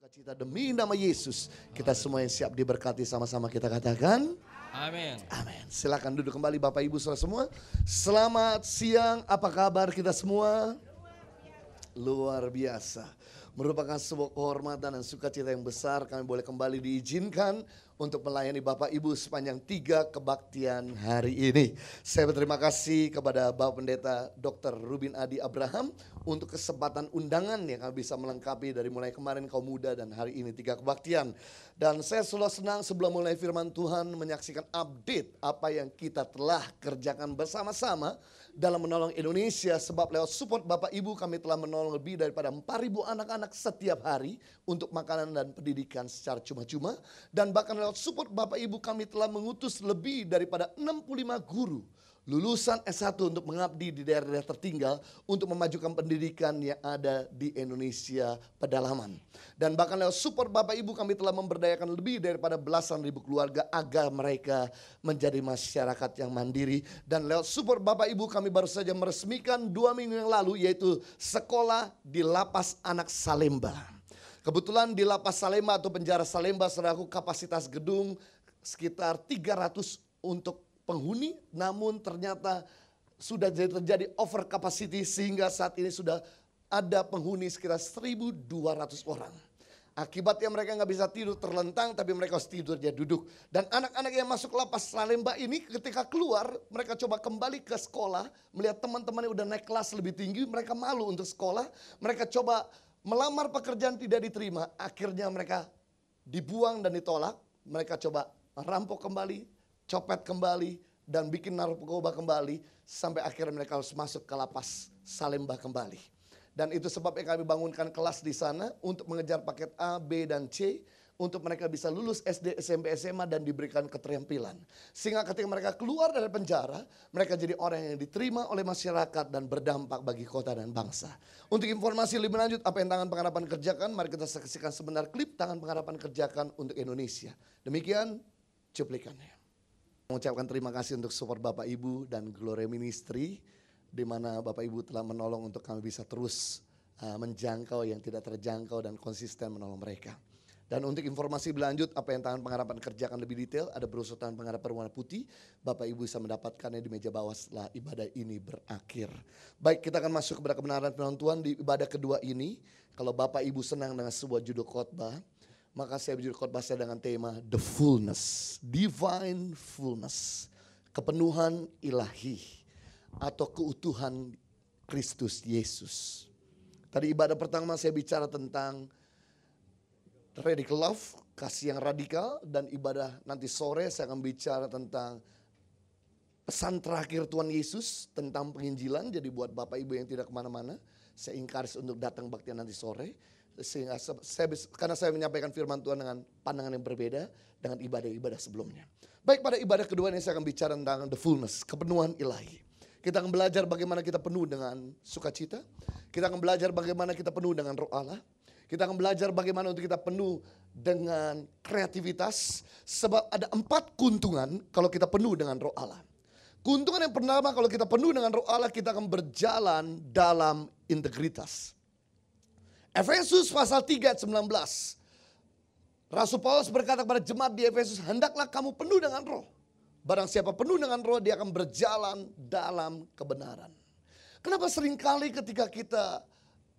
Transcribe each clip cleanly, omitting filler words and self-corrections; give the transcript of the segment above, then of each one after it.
Sukacita demi nama Yesus. Kita semua yang siap diberkati sama-sama kita katakan. Amin. Amin. Silakan duduk kembali Bapak Ibu Saudara semua. Selamat siang, apa kabar kita semua? Luar biasa. Merupakan sebuah kehormatan dan sukacita yang besar kami boleh kembali diizinkan untuk melayani Bapak Ibu sepanjang 3 kebaktian hari ini. Saya berterima kasih kepada Bapak Pendeta Dr. Rubin Adi Abraham untuk kesempatan undangan yang kami bisa melengkapi dari mulai kemarin kaum muda dan hari ini 3 kebaktian. Dan saya selalu senang sebelum mulai firman Tuhan menyaksikan update apa yang kita telah kerjakan bersama-sama dalam menolong Indonesia, sebab lewat support Bapak Ibu kami telah menolong lebih daripada 4.000 anak-anak setiap hari untuk makanan dan pendidikan secara cuma-cuma. Dan bahkan lewat support Bapak Ibu kami telah mengutus lebih daripada 65 guru lulusan S1 untuk mengabdi di daerah-daerah tertinggal untuk memajukan pendidikan yang ada di Indonesia pedalaman. Dan bahkan lewat support Bapak Ibu kami telah memberdayakan lebih daripada belasan ribu keluarga agar mereka menjadi masyarakat yang mandiri. Dan lewat support Bapak Ibu kami baru saja meresmikan 2 minggu yang lalu yaitu sekolah di Lapas Anak Salemba. Kebetulan di Lapas Salemba atau penjara Salemba saudaraku kapasitas gedung sekitar 300 untuk penghuni, namun ternyata sudah terjadi over capacity sehingga saat ini sudah ada penghuni sekitar 1.200 orang. Akibatnya mereka nggak bisa tidur terlentang, tapi mereka harus tidurnya duduk. Dan anak-anak yang masuk Lapas Salemba ini ketika keluar, mereka coba kembali ke sekolah, melihat teman-temannya udah naik kelas lebih tinggi, mereka malu untuk sekolah. Mereka coba melamar pekerjaan tidak diterima, akhirnya mereka dibuang dan ditolak. Mereka coba rampok kembali, copet kembali, dan bikin narkoba kembali, sampai akhirnya mereka harus masuk ke Lapas Salemba kembali. Dan itu sebabnya kami bangunkan kelas di sana untuk mengejar paket A, B, dan C, untuk mereka bisa lulus SD, SMP, SMA, dan diberikan keterampilan. Sehingga ketika mereka keluar dari penjara, mereka jadi orang yang diterima oleh masyarakat dan berdampak bagi kota dan bangsa. Untuk informasi lebih lanjut apa yang Tangan Pengharapan kerjakan, mari kita saksikan sebentar klip Tangan Pengharapan kerjakan untuk Indonesia. Demikian cuplikannya. Mengucapkan terima kasih untuk support Bapak Ibu dan Glory Ministry, di mana Bapak Ibu telah menolong untuk kami bisa terus menjangkau yang tidak terjangkau dan konsisten menolong mereka. Dan untuk informasi berlanjut apa yang Tangan Pengharapan kerjakan lebih detail, ada brosur Tangan Pengharapan warna putih, Bapak Ibu bisa mendapatkannya di meja bawah setelah ibadah ini berakhir. Baik, kita akan masuk kepada kebenaran firman Tuhan di ibadah kedua ini. Kalau Bapak Ibu senang dengan sebuah judul khotbah, maka saya berjudul khotbah saya dengan tema The Fullness, Divine Fullness, kepenuhan ilahi atau keutuhan Kristus Yesus. Tadi ibadah pertama saya bicara tentang radical love, kasih yang radikal, dan ibadah nanti sore saya akan bicara tentang pesan terakhir Tuhan Yesus tentang penginjilan. Jadi buat Bapak Ibu yang tidak kemana-mana, saya encourage untuk datang baktian nanti sore. Sehingga karena saya menyampaikan firman Tuhan dengan pandangan yang berbeda dengan ibadah-ibadah sebelumnya. Baik, pada ibadah kedua ini saya akan bicara tentang the fullness, kepenuhan ilahi. Kita akan belajar bagaimana kita penuh dengan sukacita. Kita akan belajar bagaimana kita penuh dengan roh Allah. Kita akan belajar bagaimana untuk kita penuh dengan kreativitas. Sebab ada 4 keuntungan kalau kita penuh dengan roh Allah. Keuntungan yang pertama, kalau kita penuh dengan roh Allah, kita akan berjalan dalam integritas. Efesus pasal 3 ayat 19. Rasul Paulus berkata kepada jemaat di Efesus, hendaklah kamu penuh dengan roh. Barang siapa penuh dengan roh, dia akan berjalan dalam kebenaran. Kenapa seringkali ketika kita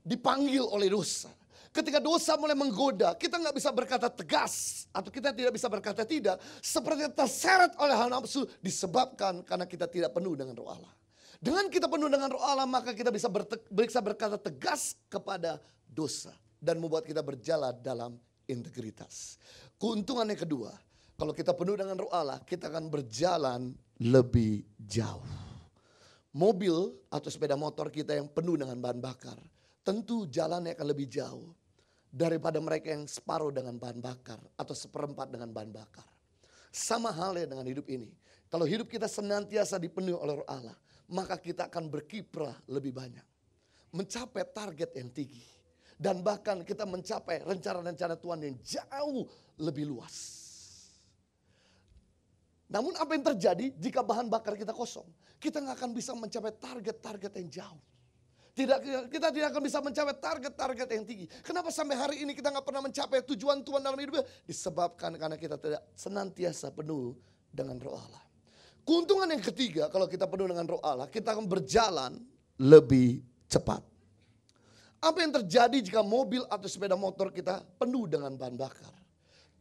dipanggil oleh dosa, ketika dosa mulai menggoda, kita nggak bisa berkata tegas, atau kita tidak bisa berkata tidak, seperti terseret oleh hal nafsu, disebabkan karena kita tidak penuh dengan roh Allah. Dengan kita penuh dengan roh Allah, maka kita bisa berkata tegas kepada dosa dan membuat kita berjalan dalam integritas. Keuntungan yang kedua, kalau kita penuh dengan roh Allah, kita akan berjalan lebih jauh. Mobil atau sepeda motor kita yang penuh dengan bahan bakar, tentu jalannya akan lebih jauh daripada mereka yang separuh dengan bahan bakar atau seperempat dengan bahan bakar. Sama halnya dengan hidup ini. Kalau hidup kita senantiasa dipenuhi oleh roh Allah, maka kita akan berkiprah lebih banyak. Mencapai target yang tinggi. Dan bahkan kita mencapai rencana-rencana Tuhan yang jauh lebih luas. Namun apa yang terjadi jika bahan bakar kita kosong? Kita nggak akan bisa mencapai target-target yang jauh. Kita tidak akan bisa mencapai target-target yang tinggi. Kenapa sampai hari ini kita nggak pernah mencapai tujuan Tuhan dalam hidupnya? Disebabkan karena kita tidak senantiasa penuh dengan Roh Allah. Keuntungan yang ketiga, kalau kita penuh dengan Roh Allah, kita akan berjalan lebih cepat. Apa yang terjadi jika mobil atau sepeda motor kita penuh dengan bahan bakar?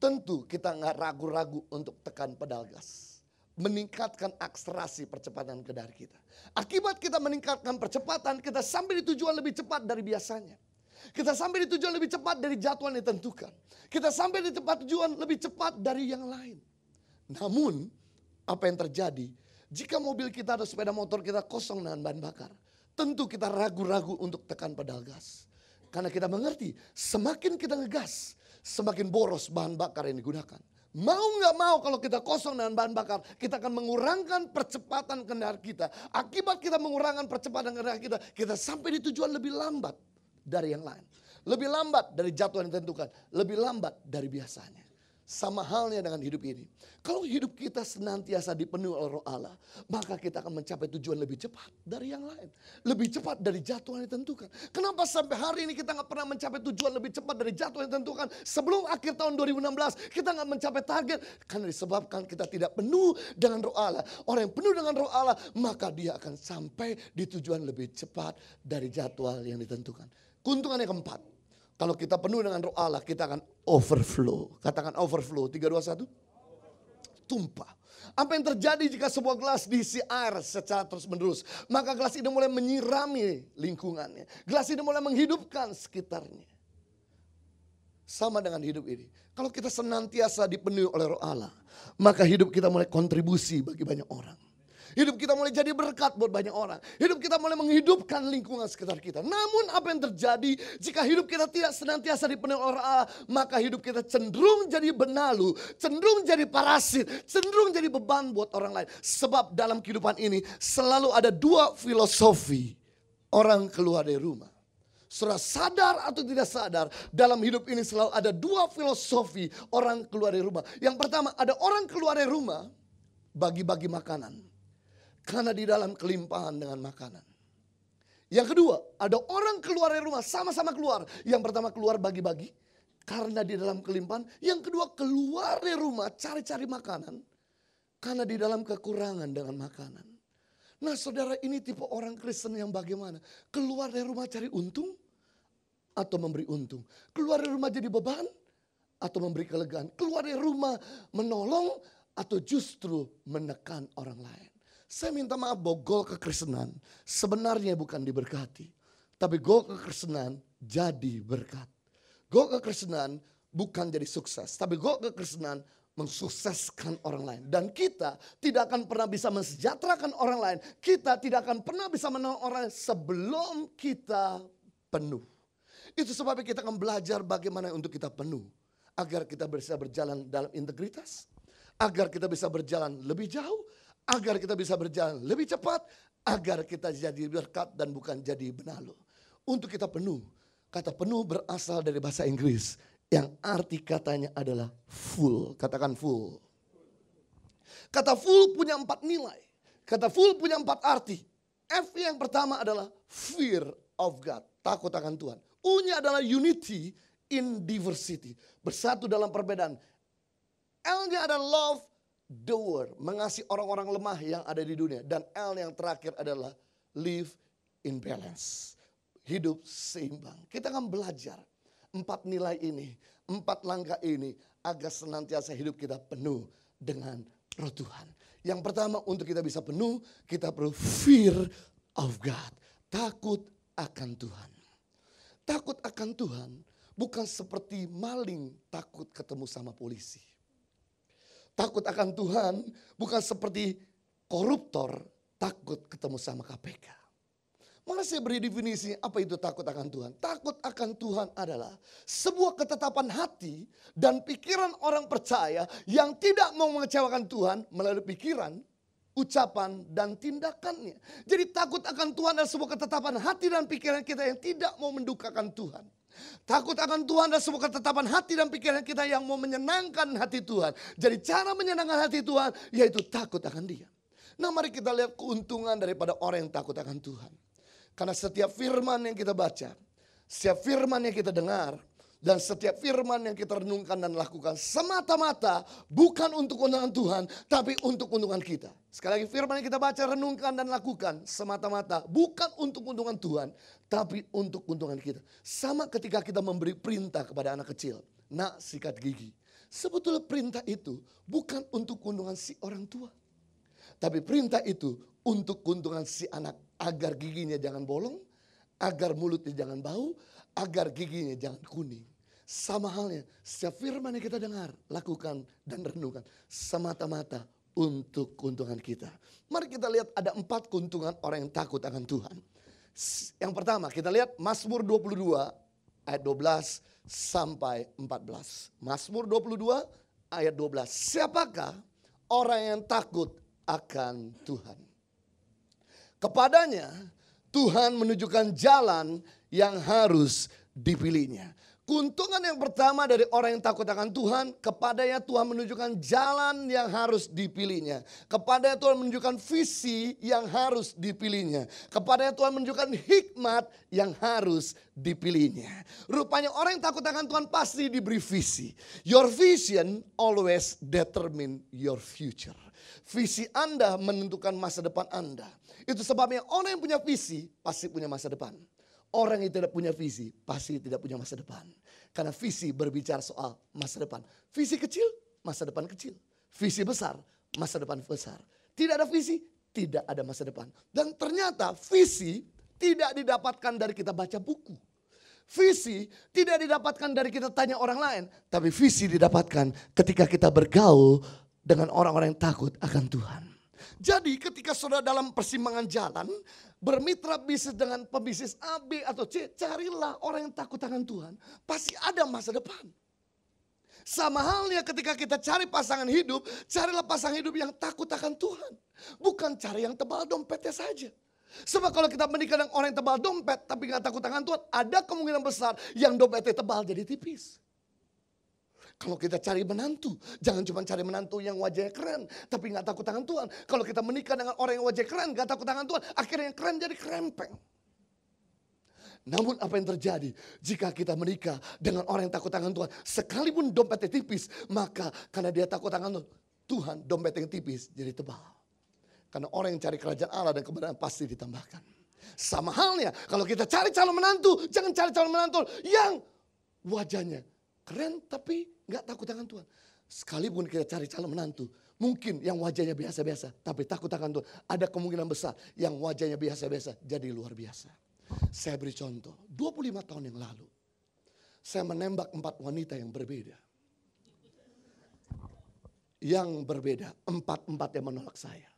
Tentu kita nggak ragu-ragu untuk tekan pedal gas. Meningkatkan akselerasi percepatan kendaraan kita. Akibat kita meningkatkan percepatan, kita sampai di tujuan lebih cepat dari biasanya. Kita sampai di tujuan lebih cepat dari jadwal yang ditentukan. Kita sampai di tempat tujuan lebih cepat dari yang lain. Namun, apa yang terjadi jika mobil kita atau sepeda motor kita kosong dengan bahan bakar? Tentu kita ragu-ragu untuk tekan pedal gas. Karena kita mengerti, semakin kita ngegas, semakin boros bahan bakar yang digunakan. Mau nggak mau kalau kita kosong dengan bahan bakar, kita akan mengurangkan percepatan kendaraan kita. Akibat kita mengurangkan percepatan kendaraan kita sampai di tujuan lebih lambat dari yang lain. Lebih lambat dari jadwal yang ditentukan, lebih lambat dari biasanya. Sama halnya dengan hidup ini. Kalau hidup kita senantiasa dipenuhi oleh Roh Allah, maka kita akan mencapai tujuan lebih cepat dari yang lain. Lebih cepat dari jadwal yang ditentukan. Kenapa sampai hari ini kita nggak pernah mencapai tujuan lebih cepat dari jadwal yang ditentukan? Sebelum akhir tahun 2016 kita nggak mencapai target. Karena disebabkan kita tidak penuh dengan Roh Allah. Orang yang penuh dengan Roh Allah, maka dia akan sampai di tujuan lebih cepat dari jadwal yang ditentukan. Keuntungan yang keempat. Kalau kita penuh dengan Roh Allah, kita akan overflow. Katakan overflow, 3, 2, 1. Tumpah. Apa yang terjadi jika sebuah gelas diisi air secara terus menerus? Maka gelas ini mulai menyirami lingkungannya. Gelas ini mulai menghidupkan sekitarnya. Sama dengan hidup ini. Kalau kita senantiasa dipenuhi oleh Roh Allah, maka hidup kita mulai kontribusi bagi banyak orang. Hidup kita mulai jadi berkat buat banyak orang. Hidup kita mulai menghidupkan lingkungan sekitar kita. Namun apa yang terjadi jika hidup kita tidak senantiasa dipenuhi oleh Allah, maka hidup kita cenderung jadi benalu, cenderung jadi parasit, cenderung jadi beban buat orang lain. Sebab dalam kehidupan ini selalu ada dua filosofi orang keluar dari rumah. Saudara sadar atau tidak sadar, dalam hidup ini selalu ada dua filosofi orang keluar dari rumah. Yang pertama, ada orang keluar dari rumah bagi-bagi makanan. Karena di dalam kelimpahan dengan makanan. Yang kedua, ada orang keluar dari rumah, sama-sama keluar. Yang pertama keluar bagi-bagi, karena di dalam kelimpahan. Yang kedua keluar dari rumah, cari-cari makanan. Karena di dalam kekurangan dengan makanan. Nah saudara, ini tipe orang Kristen yang bagaimana? Keluar dari rumah cari untung, atau memberi untung. Keluar dari rumah jadi beban, atau memberi kelegaan. Keluar dari rumah menolong, atau justru menekan orang lain. Saya minta maaf bahwa goal kekristenan sebenarnya bukan diberkati. Tapi goal kekristenan jadi berkat. Goal kekristenan bukan jadi sukses. Tapi goal kekristenan mensukseskan orang lain. Dan kita tidak akan pernah bisa mensejahterakan orang lain. Kita tidak akan pernah bisa menolong orang lain sebelum kita penuh. Itu sebabnya kita akan belajar bagaimana untuk kita penuh. Agar kita bisa berjalan dalam integritas. Agar kita bisa berjalan lebih jauh. Agar kita bisa berjalan lebih cepat, agar kita jadi berkat dan bukan jadi benalu. Untuk kita penuh, kata penuh berasal dari bahasa Inggris yang arti katanya adalah full. Katakan full. Kata full punya 4 nilai. Kata full punya 4 arti. F yang pertama adalah fear of God, takut akan Tuhan. U-nya adalah unity in diversity, bersatu dalam perbedaan. L-nya adalah love, doer, mengasihi orang-orang lemah yang ada di dunia. Dan L yang terakhir adalah live in balance. Hidup seimbang. Kita akan belajar 4 nilai ini, 4 langkah ini agar senantiasa hidup kita penuh dengan Roh Tuhan. Yang pertama, untuk kita bisa penuh, kita perlu fear of God. Takut akan Tuhan. Takut akan Tuhan bukan seperti maling takut ketemu sama polisi. Takut akan Tuhan bukan seperti koruptor takut ketemu sama KPK. Malah saya beri definisi apa itu takut akan Tuhan. Takut akan Tuhan adalah sebuah ketetapan hati dan pikiran orang percaya yang tidak mau mengecewakan Tuhan melalui pikiran, ucapan, dan tindakannya. Jadi takut akan Tuhan adalah sebuah ketetapan hati dan pikiran kita yang tidak mau mendukakan Tuhan. Takut akan Tuhan adalah sebuah ketetapan hati dan pikiran kita yang mau menyenangkan hati Tuhan. Jadi cara menyenangkan hati Tuhan yaitu takut akan Dia. Nah mari kita lihat keuntungan daripada orang yang takut akan Tuhan. Karena setiap firman yang kita baca, setiap firman yang kita dengar, dan setiap firman yang kita renungkan dan lakukan semata-mata bukan untuk keuntungan Tuhan, tapi untuk keuntungan kita. Sekali lagi, firman yang kita baca, renungkan dan lakukan semata-mata bukan untuk keuntungan Tuhan, tapi untuk keuntungan kita. Sama ketika kita memberi perintah kepada anak kecil, nak sikat gigi. Sebetulnya perintah itu bukan untuk keuntungan si orang tua, tapi perintah itu untuk keuntungan si anak, agar giginya jangan bolong, agar mulutnya jangan bau, agar giginya jangan kuning. Sama halnya, setiap firman yang kita dengar, lakukan dan renungkan semata-mata untuk keuntungan kita. Mari kita lihat ada 4 keuntungan orang yang takut akan Tuhan. Yang pertama, kita lihat Mazmur 22 ayat 12 sampai 14. Mazmur 22 ayat 12. Siapakah orang yang takut akan Tuhan? Kepadanya Tuhan menunjukkan jalan yang harus dipilihnya. Keuntungan yang pertama dari orang yang takut akan Tuhan, kepadanya Tuhan menunjukkan jalan yang harus dipilihnya. Kepadanya Tuhan menunjukkan visi yang harus dipilihnya. Kepadanya Tuhan menunjukkan hikmat yang harus dipilihnya. Rupanya orang yang takut akan Tuhan pasti diberi visi. Your vision always determine your future. Visi Anda menentukan masa depan Anda. Itu sebabnya orang yang punya visi pasti punya masa depan. Orang yang tidak punya visi pasti tidak punya masa depan. Karena visi berbicara soal masa depan. Visi kecil, masa depan kecil. Visi besar, masa depan besar. Tidak ada visi, tidak ada masa depan. Dan ternyata visi tidak didapatkan dari kita baca buku. Visi tidak didapatkan dari kita tanya orang lain. Tapi visi didapatkan ketika kita bergaul dengan orang-orang yang takut akan Tuhan. Jadi ketika saudara dalam persimpangan jalan, bermitra bisnis dengan pebisnis A, B atau C, carilah orang yang takut akan Tuhan. Pasti ada masa depan. Sama halnya ketika kita cari pasangan hidup, carilah pasangan hidup yang takut akan Tuhan. Bukan cari yang tebal dompetnya saja. Sebab kalau kita menikah dengan orang yang tebal dompet tapi gak takut akan Tuhan, ada kemungkinan besar yang dompetnya tebal jadi tipis. Kalau kita cari menantu, jangan cuma cari menantu yang wajahnya keren, tapi gak takut akan Tuhan. Kalau kita menikah dengan orang yang wajahnya keren, gak takut akan Tuhan, akhirnya yang keren jadi kerempeng. Namun apa yang terjadi jika kita menikah dengan orang yang takut akan Tuhan, sekalipun dompetnya tipis, maka karena dia takut akan Tuhan, dompet yang tipis jadi tebal. Karena orang yang cari kerajaan Allah dan kebenaran pasti ditambahkan. Sama halnya kalau kita cari calon menantu, jangan cari calon menantu yang wajahnya keren tapi gak takut akan Tuhan. Sekalipun kita cari calon menantu, mungkin yang wajahnya biasa-biasa tapi takut akan Tuhan. Ada kemungkinan besar yang wajahnya biasa-biasa jadi luar biasa. Saya beri contoh, 25 tahun yang lalu saya menembak 4 wanita yang berbeda. Yang berbeda, 4 yang menolak saya.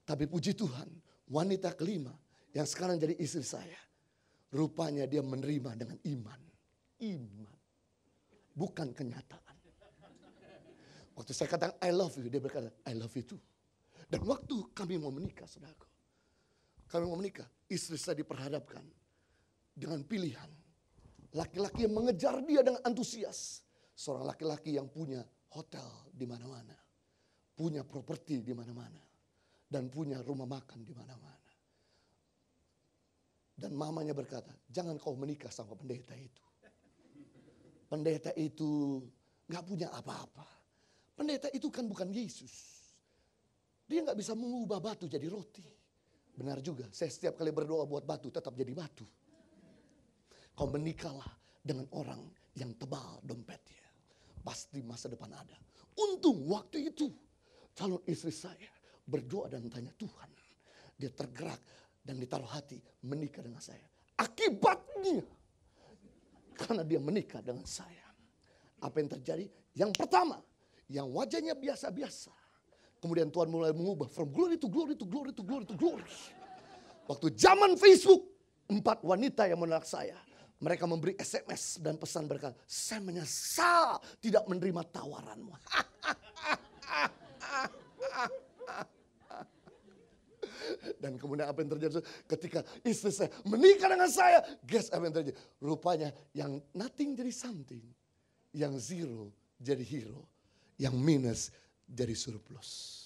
Tapi puji Tuhan, wanita kelima yang sekarang jadi istri saya, rupanya dia menerima dengan iman. Iman. Bukan kenyataan. Waktu saya katakan I love you, dia berkata I love you too. Dan waktu kami mau menikah, saudaraku, kami mau menikah, istri saya diperhadapkan dengan pilihan. Laki-laki yang mengejar dia dengan antusias. Seorang laki-laki yang punya hotel di mana-mana. Punya properti di mana-mana. Dan punya rumah makan di mana-mana. Dan mamanya berkata, jangan kau menikah sama pendeta itu. Pendeta itu gak punya apa-apa. Pendeta itu kan bukan Yesus. Dia gak bisa mengubah batu jadi roti. Benar juga, saya setiap kali berdoa buat batu tetap jadi batu. Kau menikahlah dengan orang yang tebal dompetnya. Pasti masa depan ada. Untung waktu itu calon istri saya berdoa dan tanya Tuhan. Dia tergerak dan ditaruh hati menikah dengan saya. Akibatnya, karena dia menikah dengan saya, apa yang terjadi? Yang pertama, yang wajahnya biasa-biasa. Kemudian Tuhan mulai mengubah from glory to glory to glory to glory to glory. Waktu zaman Facebook, 4 wanita yang menolak saya. Mereka memberi SMS dan pesan berkata, saya menyesal tidak menerima tawaranmu. Dan kemudian apa yang terjadi ketika istri saya menikah dengan saya. Guess apa yang terjadi? Rupanya yang nothing jadi something. Yang zero jadi hero. Yang minus jadi surplus.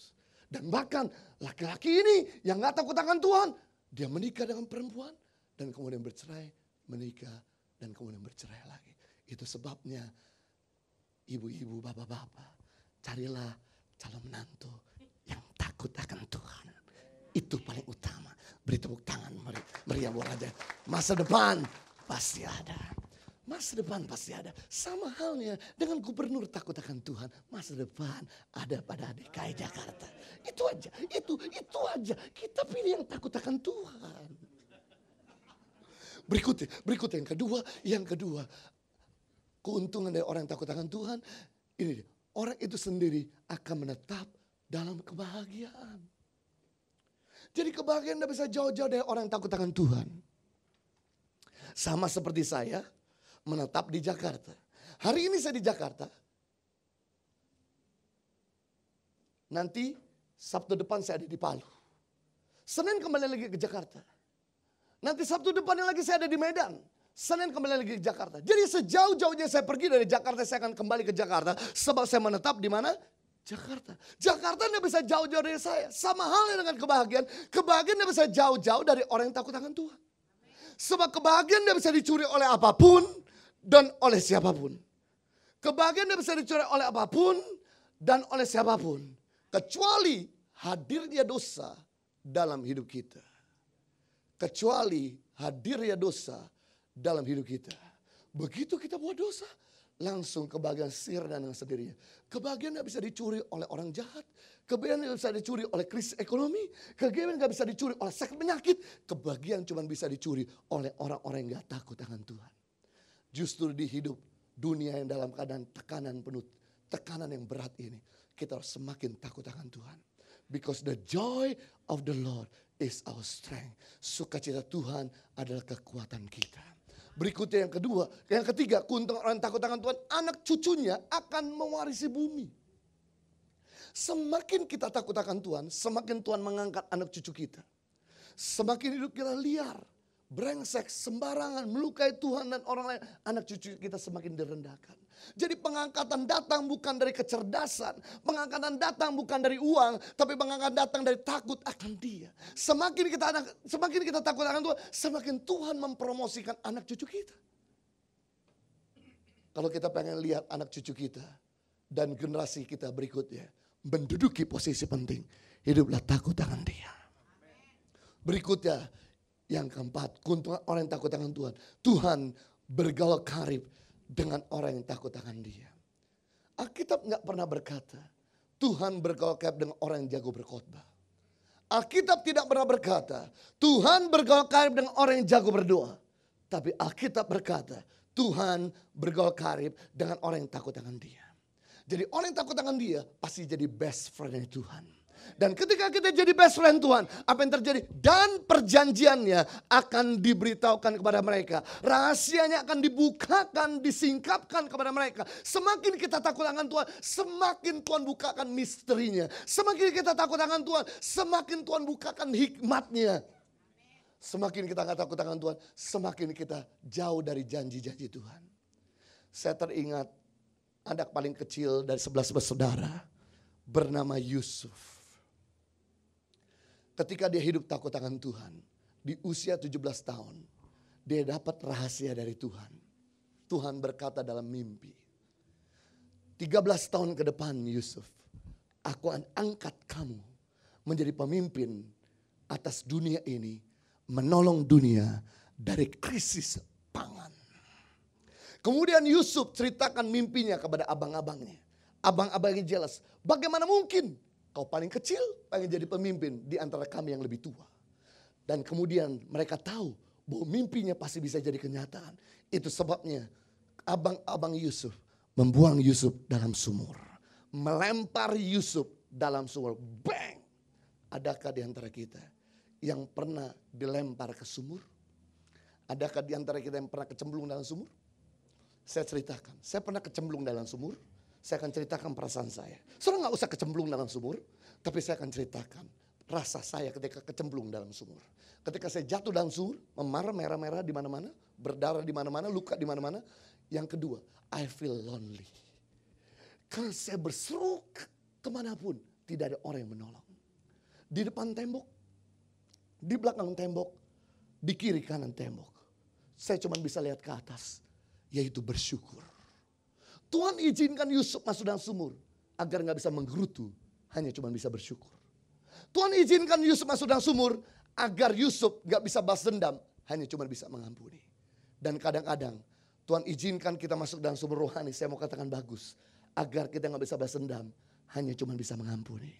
Dan bahkan laki-laki ini yang gak takut akan Tuhan. Dia menikah dengan perempuan dan kemudian bercerai, menikah dan kemudian bercerai lagi. Itu sebabnya ibu-ibu, bapak-bapak, carilah calon menantu yang takut akan Tuhan. Itu paling utama. Beri tepuk tangan, meriah aja. Masa depan pasti ada. Masa depan pasti ada. Sama halnya dengan gubernur takut akan Tuhan. Masa depan ada pada DKI Jakarta. Itu aja, itu aja. Kita pilih yang takut akan Tuhan. Berikutnya yang kedua. Keuntungan dari orang yang takut akan Tuhan. Ini dia, orang itu sendiri akan menetap dalam kebahagiaan. Jadi kebahagiaan tidak bisa jauh-jauh dari orang yang takut akan Tuhan. Sama seperti saya menetap di Jakarta. Hari ini saya di Jakarta. Nanti Sabtu depan saya ada di Palu. Senin kembali lagi ke Jakarta. Nanti Sabtu depannya lagi saya ada di Medan. Senin kembali lagi ke Jakarta. Jadi sejauh-jauhnya saya pergi dari Jakarta, saya akan kembali ke Jakarta. Sebab saya menetap di mana? Jakarta. Jakarta tidak bisa jauh-jauh dari saya. Sama halnya dengan kebahagiaan. Kebahagiaan tidak bisa jauh-jauh dari orang yang takut akan Tuhan. Sebab kebahagiaan tidak bisa dicuri oleh apapun dan oleh siapapun. Kebahagiaan tidak bisa dicuri oleh apapun dan oleh siapapun. Kecuali hadirnya dosa dalam hidup kita. Kecuali hadirnya dosa dalam hidup kita. Begitu kita buat dosa, langsung kebahagiaan sirna dengan sendirinya. Kebahagiaan tidak bisa dicuri oleh orang jahat. Kebahagiaan tidak bisa dicuri oleh krisis ekonomi. Kebahagiaan tidak bisa dicuri oleh sakit penyakit. Kebahagiaan cuma bisa dicuri oleh orang-orang yang gak takut akan Tuhan. Justru di hidup dunia yang dalam keadaan tekanan penuh, tekanan yang berat ini, kita harus semakin takut akan Tuhan. Because the joy of the Lord is our strength. Sukacita Tuhan adalah kekuatan kita. Berikutnya yang ketiga, keuntungan orang takut akan Tuhan, anak cucunya akan mewarisi bumi. Semakin kita takut akan Tuhan, semakin Tuhan mengangkat anak cucu kita. Semakin hidup kita liar, brengsek, sembarangan, melukai Tuhan dan orang lain, anak cucu kita semakin direndahkan. Jadi pengangkatan datang bukan dari kecerdasan, pengangkatan datang bukan dari uang, tapi pengangkatan datang dari takut akan Dia. Semakin kita takut akan Tuhan, semakin Tuhan mempromosikan anak cucu kita. Kalau kita pengen lihat anak cucu kita dan generasi kita berikutnya menduduki posisi penting, hiduplah takut akan Dia. Berikutnya yang keempat, keuntungan orang yang takut akan Tuhan. Tuhan bergaul karib dengan orang yang takut akan Dia. Alkitab nggak pernah berkata Tuhan bergaul karib dengan orang yang jago berkhotbah. Alkitab tidak pernah berkata Tuhan bergaul karib dengan orang yang jago berdoa. Tapi Alkitab berkata Tuhan bergaul karib dengan orang yang takut akan Dia. Jadi orang yang takut akan Dia pasti jadi best friend Tuhan. Dan ketika kita jadi best friend Tuhan, apa yang terjadi? Dan perjanjiannya akan diberitahukan kepada mereka. Rahasianya akan dibukakan, disingkapkan kepada mereka. Semakin kita takut akan Tuhan, semakin Tuhan bukakan misterinya. Semakin kita takut akan Tuhan, semakin Tuhan bukakan hikmatnya. Semakin kita gak takut akan Tuhan, semakin kita jauh dari janji-janji Tuhan. Saya teringat anak paling kecil dari 11 bersaudara bernama Yusuf. Ketika dia hidup takut akan Tuhan, di usia 17 tahun, dia dapat rahasia dari Tuhan. Tuhan berkata dalam mimpi, 13 tahun ke depan Yusuf, aku akan angkat kamu menjadi pemimpin atas dunia ini, menolong dunia dari krisis pangan. Kemudian Yusuf ceritakan mimpinya kepada abang-abangnya. Abang-abangnya jelas, bagaimana mungkin kau paling kecil pengen jadi pemimpin di antara kami yang lebih tua. Dan kemudian mereka tahu bahwa mimpinya pasti bisa jadi kenyataan. Itu sebabnya abang-abang Yusuf membuang Yusuf dalam sumur. Melempar Yusuf dalam sumur. Bang! Adakah di antara kita yang pernah dilempar ke sumur? Adakah di antara kita yang pernah kecemplung dalam sumur? Saya ceritakan, saya pernah kecemplung dalam sumur. Saya akan ceritakan perasaan saya. Saudara gak usah kecemplung dalam sumur, tapi saya akan ceritakan rasa saya ketika kecemplung dalam sumur. Ketika saya jatuh dalam sumur, memar, merah-merah di mana-mana, berdarah di mana-mana, luka di mana-mana. Yang kedua, I feel lonely. Karena saya berseru kemanapun, tidak ada orang yang menolong. Di depan tembok, di belakang tembok, di kiri kanan tembok. Saya cuma bisa lihat ke atas, yaitu bersyukur. Tuhan izinkan Yusuf masuk dalam sumur agar gak bisa menggerutu, hanya cuma bisa bersyukur. Tuhan izinkan Yusuf masuk dalam sumur agar Yusuf gak bisa balas dendam, hanya cuma bisa mengampuni. Dan kadang-kadang Tuhan izinkan kita masuk dalam sumur rohani, saya mau katakan bagus, agar kita gak bisa balas dendam, hanya cuma bisa mengampuni.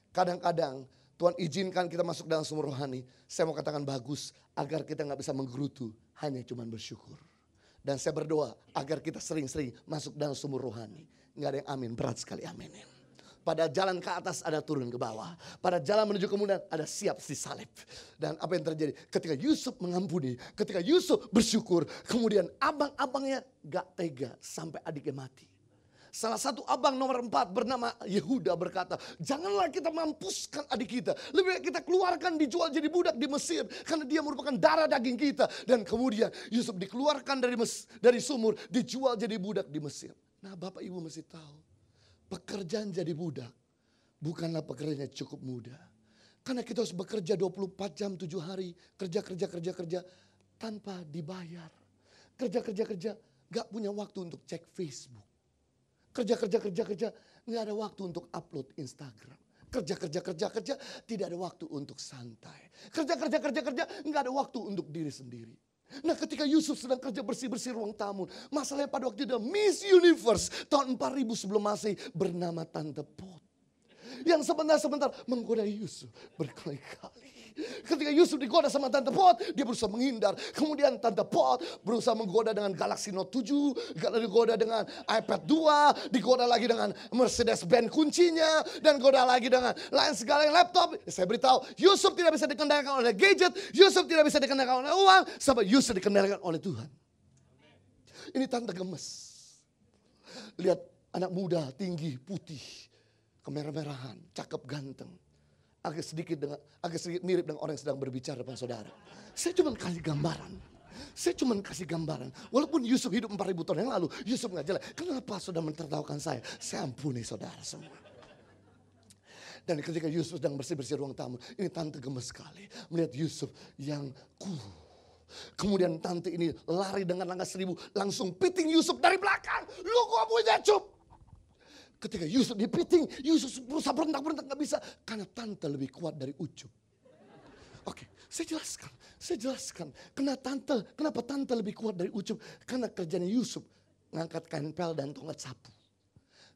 Kadang-kadang Tuhan izinkan kita masuk dalam sumur rohani, saya mau katakan bagus, agar kita gak bisa menggerutu, hanya cuma bersyukur. Dan saya berdoa agar kita sering-sering masuk dalam sumur rohani. Gak ada yang amin, berat sekali aminin. Pada jalan ke atas ada turun ke bawah. Pada jalan menuju kemudian ada siap disalib. Dan apa yang terjadi? Ketika Yusuf mengampuni, ketika Yusuf bersyukur, kemudian abang-abangnya gak tega sampai adiknya mati. Salah satu abang nomor 4 bernama Yehuda berkata, janganlah kita mampuskan adik kita. Lebih baik kita keluarkan, dijual jadi budak di Mesir. Karena dia merupakan darah daging kita. Dan kemudian Yusuf dikeluarkan dari sumur, dijual jadi budak di Mesir. Nah, Bapak Ibu mesti tahu, pekerjaan jadi budak bukanlah pekerjaan yang cukup mudah. Karena kita harus bekerja 24 jam 7 hari. Kerja tanpa dibayar. Kerja gak punya waktu untuk cek Facebook. Kerja, nggak ada waktu untuk upload Instagram. Kerja, tidak ada waktu untuk santai. Kerja, nggak ada waktu untuk diri sendiri. Nah, ketika Yusuf sedang kerja bersih-bersih ruang tamu, masalahnya pada waktu itu Miss Universe tahun 4000 sebelum Masehi bernama Tante Pot. Yang sebentar menggoda Yusuf berkali-kali. Ketika Yusuf digoda sama Tante Pot, dia berusaha menghindar. Kemudian Tante Pot berusaha menggoda dengan Galaxy Note 7, digoda dengan iPad 2, digoda lagi dengan Mercedes-Benz kuncinya, dan goda lagi dengan lain segala yang laptop. Saya beritahu, Yusuf tidak bisa dikendalikan oleh gadget, Yusuf tidak bisa dikendalikan oleh uang, sebab Yusuf dikendalikan oleh Tuhan. Ini Tante gemes. Lihat anak muda, tinggi, putih, kemerah-merahan, cakep, ganteng. Agak sedikit mirip dengan orang yang sedang berbicara depan saudara. Saya cuma kasih gambaran. Walaupun Yusuf hidup 4000 tahun yang lalu, Yusuf gak jelek. Kenapa saudara mentertawakan saya? Saya ampuni saudara semua. Dan ketika Yusuf sedang bersih-bersih ruang tamu, ini tante gemes sekali melihat Yusuf yang cool. Kemudian tante ini lari dengan langkah 1000, langsung piting Yusuf dari belakang. Lu gua punya cup. Ketika Yusuf dipiting, Yusuf berusaha berentak gak bisa. Karena tante lebih kuat dari Ucup. Oke, saya jelaskan. Kenapa tante lebih kuat dari Ucup? Karena kerjanya Yusuf ngangkat kain pel dan tongkat sapu.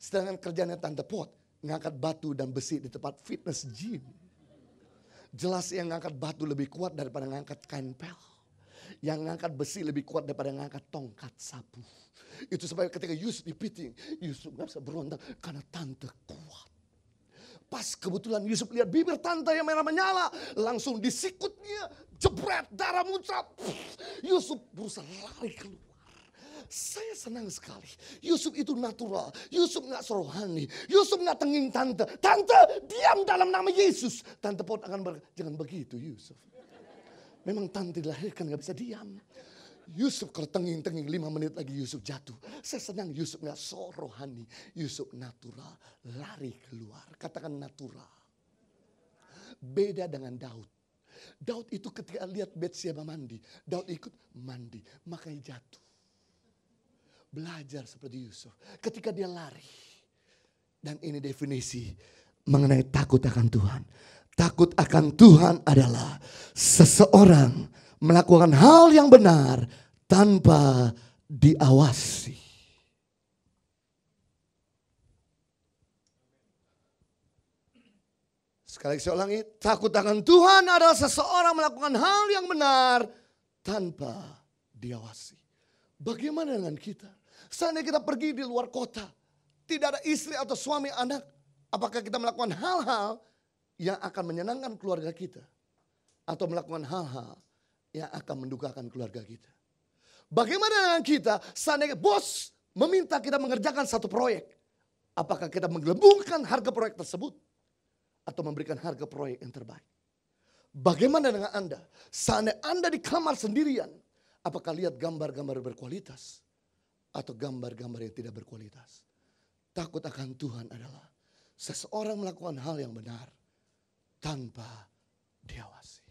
Sedangkan kerjanya Tante Pot ngangkat batu dan besi di tempat fitness gym. Jelas yang ngangkat batu lebih kuat daripada ngangkat kain pel. Yang ngangkat besi lebih kuat daripada ngangkat tongkat sapu. Itu sebab ketika Yusuf dipiting, Yusuf gak bisa berontak karena tante kuat. Pas kebetulan Yusuf lihat bibir tante yang merah menyala, langsung disikutnya, jebret, darah muncrat. Yusuf berusaha lari keluar. Saya senang sekali. Yusuf itu natural. Yusuf gak serohani. Yusuf gak tenging tante. Tante, diam dalam nama Yesus. Tante Pot akan jangan begitu Yusuf. Memang tante dilahirkan gak bisa diam. Yusuf kalau tenging-tenging 5 menit lagi Yusuf jatuh. Saya senang Yusuf gak so rohani. Yusuf natural, lari keluar. Katakan natural. Beda dengan Daud. Daud itu ketika lihat Batsyeba mandi, Daud ikut mandi, makanya jatuh. Belajar seperti Yusuf. Ketika dia lari. Dan ini definisi mengenai takut akan Tuhan. Takut akan Tuhan adalah seseorang melakukan hal yang benar tanpa diawasi. Sekali lagi saya ulangi, takut akan Tuhan adalah seseorang melakukan hal yang benar tanpa diawasi. Bagaimana dengan kita? Seandainya kita pergi di luar kota, tidak ada istri atau suami anak, apakah kita melakukan hal-hal yang akan menyenangkan keluarga kita? Atau melakukan hal-hal yang akan mendukakan keluarga kita? Bagaimana dengan kita seandainya bos meminta kita mengerjakan satu proyek? Apakah kita menggelembungkan harga proyek tersebut? Atau memberikan harga proyek yang terbaik? Bagaimana dengan Anda? Seandainya Anda di kamar sendirian, apakah lihat gambar-gambar berkualitas? Atau gambar-gambar yang tidak berkualitas? Takut akan Tuhan adalah seseorang melakukan hal yang benar tanpa diawasi.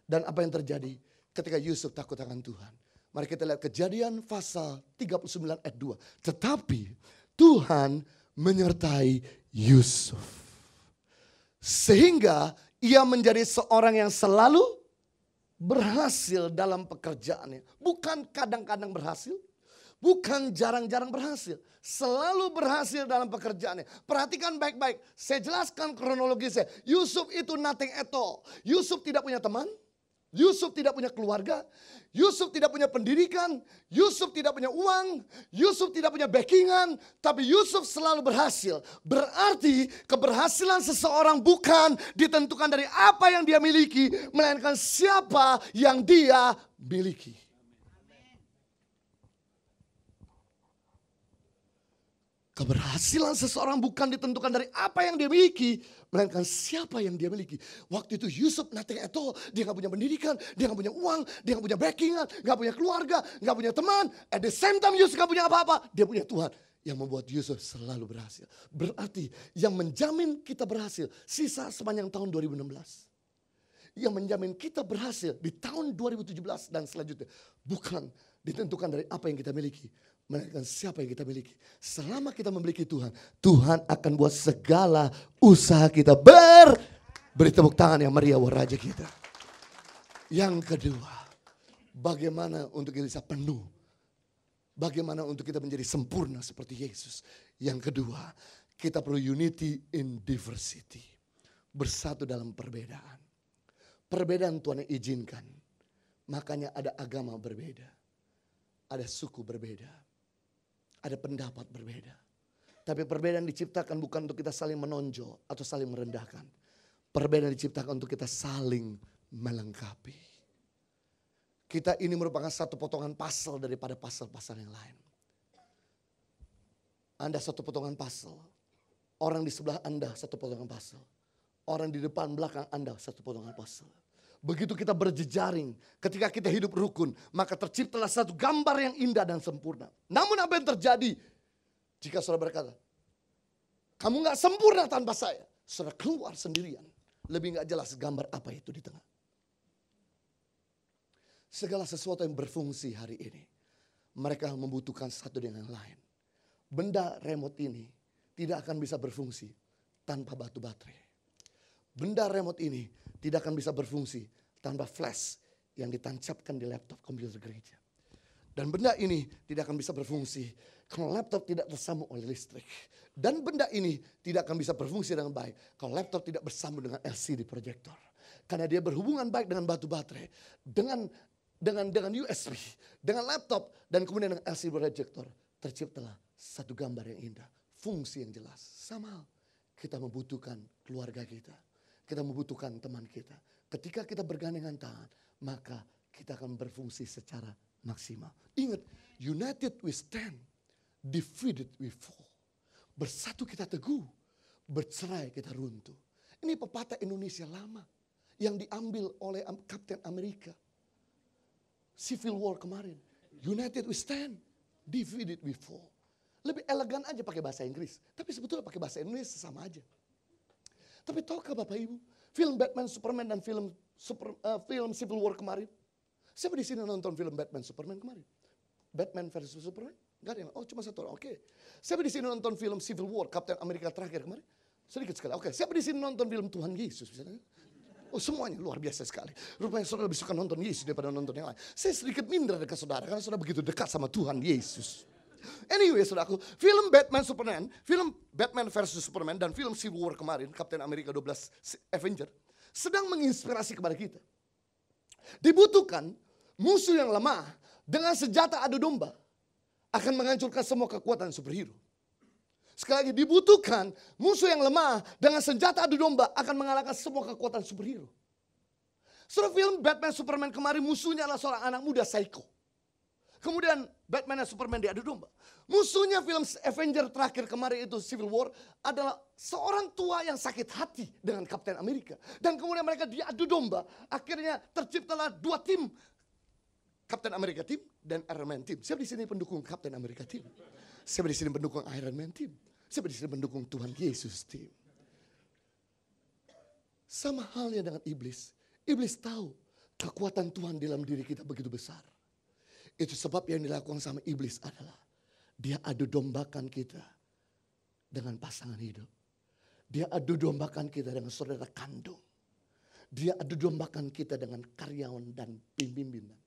Dan apa yang terjadi ketika Yusuf takut akan Tuhan? Mari kita lihat Kejadian pasal 39 ayat 2. Tetapi Tuhan menyertai Yusuf. Sehingga ia menjadi seorang yang selalu berhasil dalam pekerjaannya. Bukan kadang-kadang berhasil. Bukan jarang-jarang berhasil. Selalu berhasil dalam pekerjaannya. Perhatikan baik-baik. Saya jelaskan kronologisnya. Yusuf itu nothing at all. Yusuf tidak punya teman. Yusuf tidak punya keluarga, Yusuf tidak punya pendidikan, Yusuf tidak punya uang, Yusuf tidak punya backingan, tapi Yusuf selalu berhasil. Berarti keberhasilan seseorang bukan ditentukan dari apa yang dia miliki, melainkan siapa yang dia miliki. Keberhasilan seseorang bukan ditentukan dari apa yang dia miliki, melainkan siapa yang dia miliki. Waktu itu Yusuf nothing at all. Dia gak punya pendidikan, dia gak punya uang, dia gak punya backingan, gak punya keluarga, gak punya teman. At the same time Yusuf gak punya apa-apa. Dia punya Tuhan yang membuat Yusuf selalu berhasil. Berarti yang menjamin kita berhasil sisa sepanjang tahun 2016. Yang menjamin kita berhasil di tahun 2017 dan selanjutnya. Bukan ditentukan dari apa yang kita miliki, melainkan siapa yang kita miliki. Selama kita memiliki Tuhan, Tuhan akan buat segala usaha kita beri tepuk tangan yang meriah buat Raja kita. Yang kedua, bagaimana untuk kita bisa penuh? Bagaimana untuk kita menjadi sempurna seperti Yesus? Yang kedua, kita perlu unity in diversity. Bersatu dalam perbedaan. Perbedaan Tuhan yang izinkan. Makanya ada agama berbeda. Ada suku berbeda. Ada pendapat berbeda. Tapi perbedaan diciptakan bukan untuk kita saling menonjol atau saling merendahkan. Perbedaan diciptakan untuk kita saling melengkapi. Kita ini merupakan satu potongan pasal daripada pasal-pasal yang lain. Anda satu potongan pasal. Orang di sebelah Anda satu potongan pasal. Orang di depan belakang Anda satu potongan pasal. Begitu kita berjejaring, ketika kita hidup rukun, maka terciptalah satu gambar yang indah dan sempurna. Namun apa yang terjadi jika saudara berkata, kamu gak sempurna tanpa saya. Saudara keluar sendirian. Lebih gak jelas gambar apa itu di tengah. Segala sesuatu yang berfungsi hari ini, mereka membutuhkan satu dengan yang lain. Benda remote ini tidak akan bisa berfungsi tanpa batu baterai. Benda remote ini tidak akan bisa berfungsi tanpa flash yang ditancapkan di laptop komputer gereja. Dan benda ini tidak akan bisa berfungsi kalau laptop tidak tersambung oleh listrik. Dan benda ini tidak akan bisa berfungsi dengan baik kalau laptop tidak bersambung dengan LCD projector. Karena dia berhubungan baik dengan batu baterai, dengan USB, dengan laptop, dan kemudian dengan LCD projector. Terciptalah satu gambar yang indah, fungsi yang jelas. Sama kita membutuhkan keluarga kita. Kita membutuhkan teman kita. Ketika kita bergandengan tangan, maka kita akan berfungsi secara maksimal. Ingat, united we stand, divided we fall. Bersatu kita teguh, bercerai kita runtuh. Ini pepatah Indonesia lama yang diambil oleh Kapten Amerika. Civil War kemarin. United we stand, divided we fall. Lebih elegan aja pakai bahasa Inggris. Tapi sebetulnya pakai bahasa Indonesia sama aja. Tapi tahukah Bapak Ibu, film Batman, Superman dan film Civil War kemarin. Siapa di sini nonton film Batman, Superman kemarin? Batman versus Superman? Gak ada yang, oh cuma satu orang, oke. Siapa di sini nonton film Civil War, Kapten Amerika terakhir kemarin? Sedikit sekali, oke. Siapa di sini nonton film Tuhan Yesus? Misalnya? Oh semuanya luar biasa sekali. Rupanya saudara lebih suka nonton Yesus daripada nonton yang lain. Saya sedikit minder dekat saudara, karena saudara begitu dekat sama Tuhan Yesus. Anyway saudaraku, film Batman Superman, film Batman versus Superman dan film Civil War kemarin, Kapten Amerika 12 Avenger, sedang menginspirasi kepada kita. Dibutuhkan musuh yang lemah dengan senjata adu domba akan menghancurkan semua kekuatan superhero. Sekali lagi, dibutuhkan musuh yang lemah dengan senjata adu domba akan mengalahkan semua kekuatan superhero. Saudara, film Batman Superman kemarin musuhnya adalah seorang anak muda psycho. Kemudian Batman dan Superman diadu domba. Musuhnya film Avenger terakhir kemarin itu Civil War adalah seorang tua yang sakit hati dengan Kapten Amerika. Dan kemudian mereka diadu domba. Akhirnya terciptalah dua tim. Kapten Amerika tim dan Iron Man tim. Siapa di sini pendukung Kapten Amerika tim? Siapa di sini pendukung Iron Man tim? Siapa di sini pendukung Tuhan Yesus tim? Sama halnya dengan iblis. Iblis tahu Kekuatan Tuhan dalam diri kita begitu besar. Itu sebab yang dilakukan sama iblis adalah dia adu dombakan kita dengan pasangan hidup. Dia adu dombakan kita dengan saudara kandung. Dia adu dombakan kita dengan karyawan dan pimpinan.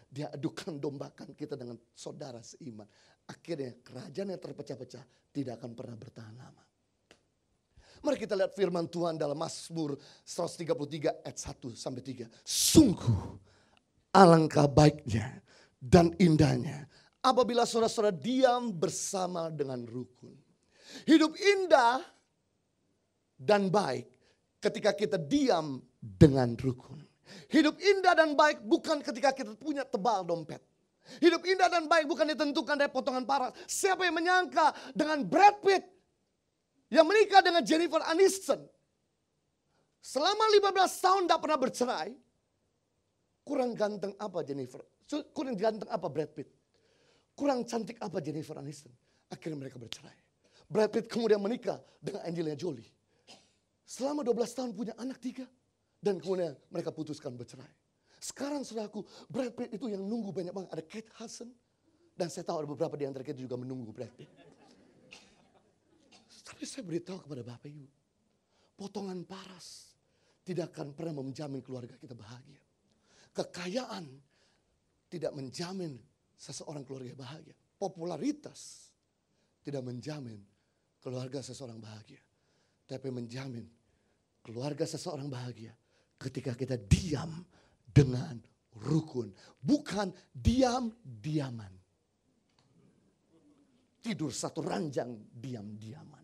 Dia adukan dombakan kita dengan saudara seiman. Akhirnya kerajaan yang terpecah-pecah tidak akan pernah bertahan lama. Mari kita lihat firman Tuhan dalam Mazmur 133 ayat 1-3. Sungguh alangkah baiknya dan indahnya apabila saudara-saudara diam bersama dengan rukun. Hidup indah dan baik ketika kita diam dengan rukun. Hidup indah dan baik bukan ketika kita punya tebal dompet. Hidup indah dan baik bukan ditentukan dari potongan paras. Siapa yang menyangka dengan Brad Pitt yang menikah dengan Jennifer Aniston selama 15 tahun tidak pernah bercerai. Kurang ganteng apa Jennifer? Kurang ganteng apa Brad Pitt? Kurang cantik apa Jennifer Aniston? Akhirnya mereka bercerai. Brad Pitt kemudian menikah dengan Angelina Jolie. Selama 12 tahun punya anak 3. Dan kemudian mereka putuskan bercerai. Sekarang saudaraku, Brad Pitt itu yang nunggu banyak banget. Ada Kate Hudson. Dan saya tahu ada beberapa di antara kita juga menunggu Brad Pitt. Tapi saya beritahu kepada Bapak Ibu. Potongan paras tidak akan pernah menjamin keluarga kita bahagia. Kekayaan tidak menjamin seseorang keluarga bahagia. Popularitas tidak menjamin keluarga seseorang bahagia. Tapi menjamin keluarga seseorang bahagia ketika kita diam dengan rukun. Bukan diam-diaman. Tidur satu ranjang diam-diaman.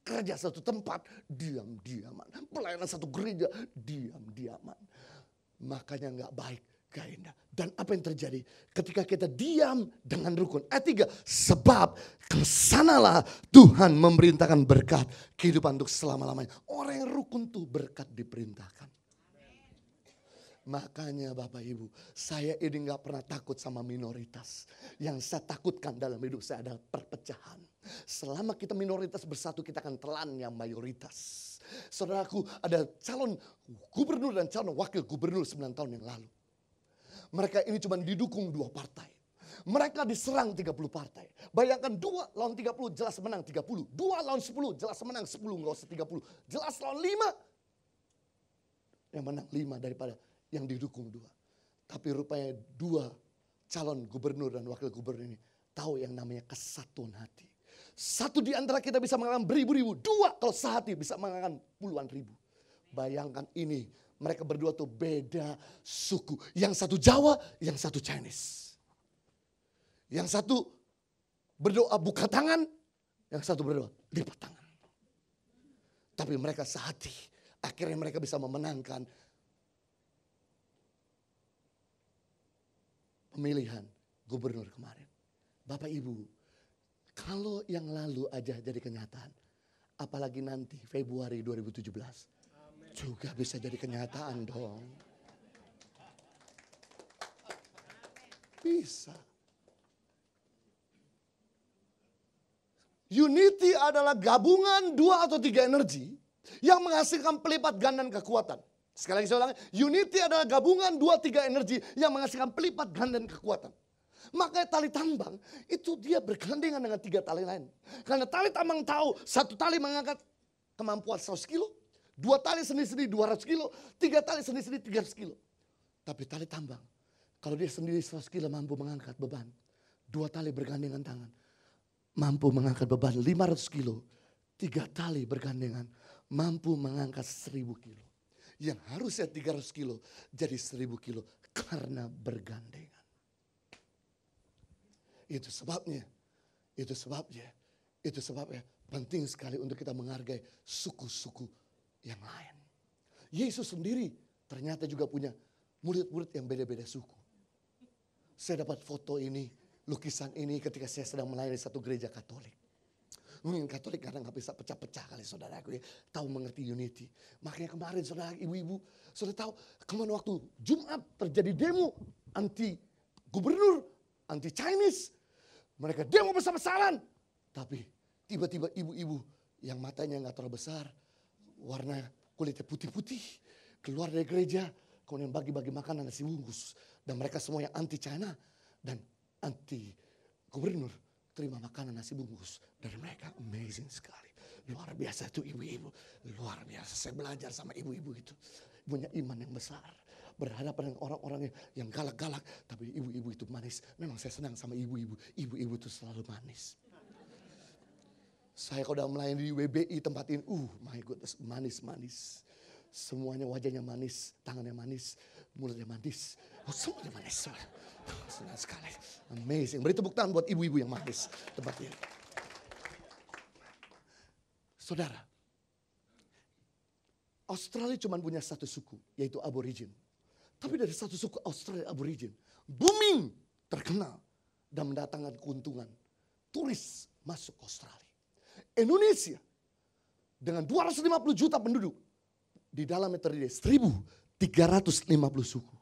Kerja satu tempat diam-diaman. Pelayanan satu gereja diam-diaman. Makanya gak baik, gak indah. Dan apa yang terjadi ketika kita diam dengan rukun. Ayat 3, sebab kesanalah Tuhan memerintahkan berkat kehidupan untuk selama-lamanya. Orang yang rukun tuh berkat diperintahkan. Makanya Bapak Ibu, saya ini gak pernah takut sama minoritas. Yang saya takutkan dalam hidup saya adalah perpecahan. Selama kita minoritas bersatu, kita akan telan yang mayoritas. Saudaraku, ada calon gubernur dan calon wakil gubernur 9 tahun yang lalu. Mereka ini cuma didukung 2 partai. Mereka diserang 30 partai. Bayangkan 2 lawan 30 jelas menang 30. 2 lawan 10 jelas menang 10, gak usah 30. Jelas lawan 5. Yang menang 5 daripada yang didukung 2. Tapi rupanya 2 calon gubernur dan wakil gubernur ini tahu yang namanya kesatuan hati. Satu di antara kita bisa mengalahkan beribu-ribu. 2 kalau sehati bisa mengalahkan puluhan ribu. Bayangkan ini. Mereka berdua tuh beda suku. Yang satu Jawa, yang satu Chinese. Yang satu berdoa buka tangan. Yang satu berdoa lipat tangan. Tapi mereka sehati. Akhirnya mereka bisa memenangkan pemilihan gubernur kemarin. Bapak Ibu, kalau yang lalu aja jadi kenyataan, apalagi nanti Februari 2017 juga bisa jadi kenyataan dong. Bisa. Unity adalah gabungan 2 atau 3 energi yang menghasilkan pelipat ganda kekuatan. Sekali lagi saya ulangi, unity adalah gabungan 2-3 energi yang menghasilkan pelipat ganda kekuatan. Makanya tali tambang itu dia bergandengan dengan 3 tali lain. Karena tali tambang tahu satu tali mengangkat kemampuan 100 kilo, 2 tali sendiri-sendiri 200 kilo, 3 tali sendiri-sendiri 300 kilo. Tapi tali tambang, kalau dia sendiri 100 kilo mampu mengangkat beban, 2 tali bergandengan tangan, mampu mengangkat beban 500 kilo, 3 tali bergandengan, mampu mengangkat 1000 kilo. Yang harusnya 300 kilo jadi 1000 kilo karena bergandengan. Itu sebabnya penting sekali untuk kita menghargai suku-suku yang lain. Yesus sendiri ternyata juga punya murid-murid yang beda-beda suku. Saya dapat foto ini, lukisan ini ketika saya sedang melayani satu gereja Katolik. Mungkin Katolik kadang gak bisa pecah-pecah kali saudaraku ya. Tahu mengerti unity. Makanya kemarin saudara ibu-ibu, saudara tahu kemarin waktu Jumat terjadi demo anti gubernur, anti Chinese. Mereka demo besar-besaran. Tapi tiba-tiba ibu-ibu yang matanya gak terlalu besar, warna kulitnya putih-putih, keluar dari gereja kemudian bagi-bagi makanan nasi bungkus. Dan mereka semua yang anti China dan anti gubernur terima makanan nasi bungkus dari mereka. Amazing sekali. Luar biasa itu ibu-ibu. Luar biasa. Saya belajar sama ibu-ibu itu. Punya iman yang besar. Berhadapan dengan orang-orang yang galak-galak. Tapi ibu-ibu itu manis. Memang saya senang sama ibu-ibu. Ibu-ibu itu selalu manis. Saya kalau udah melayani di WBI tempat ini. My goodness, manis-manis. Semuanya wajahnya manis. Tangannya manis. Mulutnya manis. Semuanya manis. Senang sekali. Amazing. Beri tepuk tangan buat ibu-ibu yang manis. Tempat ini. Saudara, Australia cuma punya satu suku, yaitu Aborigin. Tapi dari satu suku Australia Aborigin, booming, terkenal, dan mendatangkan keuntungan. Turis masuk Australia. Indonesia, dengan 250 juta penduduk, di dalamnya terdiri 1.350 suku.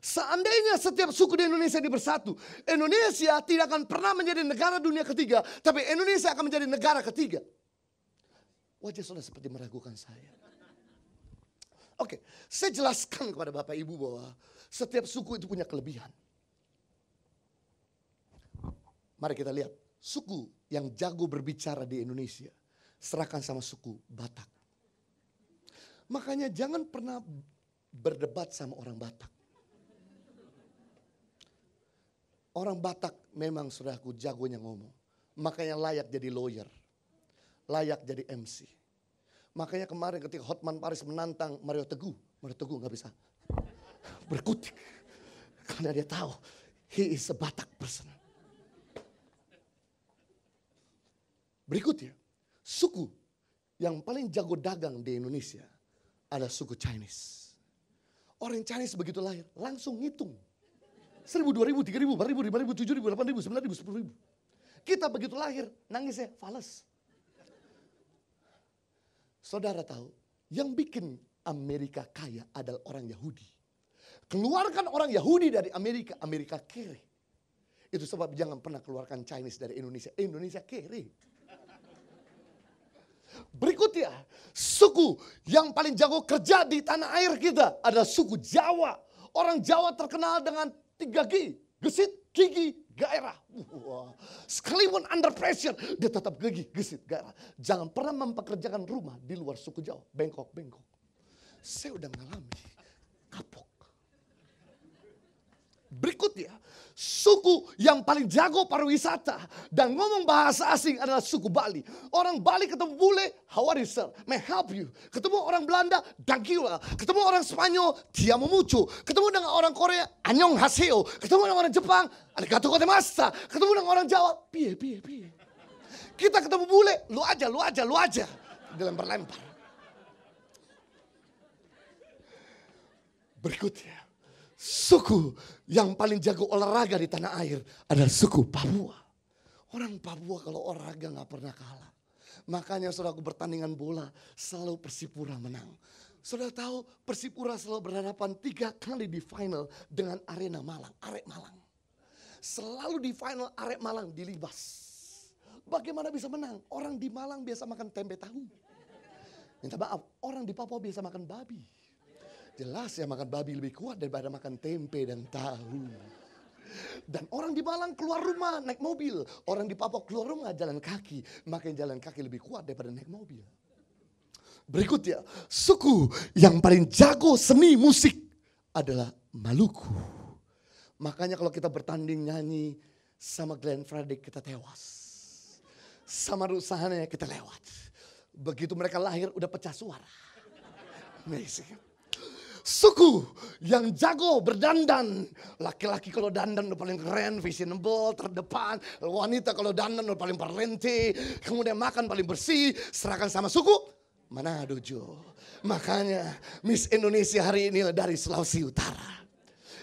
Seandainya setiap suku di Indonesia ini bersatu, Indonesia tidak akan pernah menjadi negara dunia ketiga, tapi Indonesia akan menjadi negara ketiga. Wajah saudara seperti meragukan saya. Oke, saya jelaskan kepada Bapak Ibu bahwa setiap suku itu punya kelebihan. Mari kita lihat, suku yang jago berbicara di Indonesia, serahkan sama suku Batak. Makanya jangan pernah berdebat sama orang Batak. Orang Batak memang saudaraku jagonya ngomong. Makanya layak jadi lawyer. Layak jadi MC. Makanya kemarin ketika Hotman Paris menantang Mario Teguh gak bisa berkutik. Karena dia tahu, he is a Batak person. Berikutnya, suku yang paling jago dagang di Indonesia adalah suku Chinese. Orang Chinese begitu lahir, langsung ngitung. 1.000, 2.000, 3.000, 4.000, 5.000, 7.000, 8.000, 9.000, 10.000. Kita begitu lahir, nangisnya fales. Saudara tahu, yang bikin Amerika kaya adalah orang Yahudi. Keluarkan orang Yahudi dari Amerika, Amerika kere. Itu sebab jangan pernah keluarkan Chinese dari Indonesia. Indonesia kere. Berikutnya, suku yang paling jago kerja di tanah air kita adalah suku Jawa. Orang Jawa terkenal dengan 3G, gesit, gigi, gairah. Sekalipun under pressure, dia tetap gigih, gesit, gairah. Jangan pernah mempekerjakan rumah di luar suku Jawa. Bengkok. Saya udah ngalami kapok. Berikutnya, suku yang paling jago pariwisata dan ngomong bahasa asing adalah suku Bali. Orang Bali ketemu bule, how are you sir? May I help you? Ketemu orang Belanda, dankjewel. Ketemu orang Spanyol, ti amo mucho. Ketemu dengan orang Korea, annyeonghaseyo. Ketemu dengan orang Jepang, arigatou gozaimashita. Ketemu dengan orang Jawa, piye. Kita ketemu bule, lu aja. Dilempar-lempar. Berikutnya, suku yang paling jago olahraga di tanah air adalah suku Papua. Orang Papua kalau olahraga gak pernah kalah. Makanya saudaraku pertandingan bola selalu Persipura menang. Saudara tahu Persipura selalu berhadapan 3 kali di final dengan Arema Malang. Selalu di final Arema Malang dilibas. Bagaimana bisa menang? Orang di Malang biasa makan tempe tahu. Minta maaf, orang di Papua biasa makan babi. Jelas ya makan babi lebih kuat daripada makan tempe dan tahu. Dan orang di Malang keluar rumah naik mobil. Orang di Papua keluar rumah jalan kaki. Makanya jalan kaki lebih kuat daripada naik mobil. Berikutnya, suku yang paling jago seni musik adalah Maluku. Makanya kalau kita bertanding nyanyi sama Glenn Fredly kita tewas. Sama Rusahana kita lewat. Begitu mereka lahir udah pecah suara. Amazing. Suku yang jago berdandan. Laki-laki kalau dandan udah paling keren, fashionable, terdepan. Wanita kalau dandan udah paling parlente. Kemudian makan paling bersih. Serahkan sama suku Manado Jo. Makanya Miss Indonesia hari ini dari Sulawesi Utara.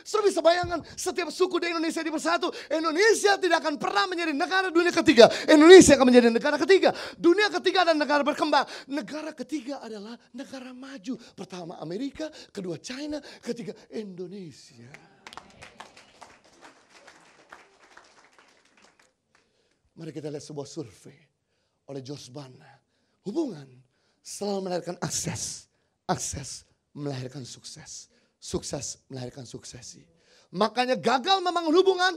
Saudara bisa bayangkan setiap suku di Indonesia di bersatu. Indonesia tidak akan pernah menjadi negara dunia ketiga. Indonesia akan menjadi negara ketiga. Dunia ketiga adalah negara berkembang. Negara ketiga adalah negara maju. Pertama Amerika, kedua China, ketiga Indonesia. Mari kita lihat sebuah survei oleh George Barna. Hubungan selalu melahirkan akses. Akses melahirkan sukses. Sukses melahirkan suksesi. Makanya gagal membangun hubungan,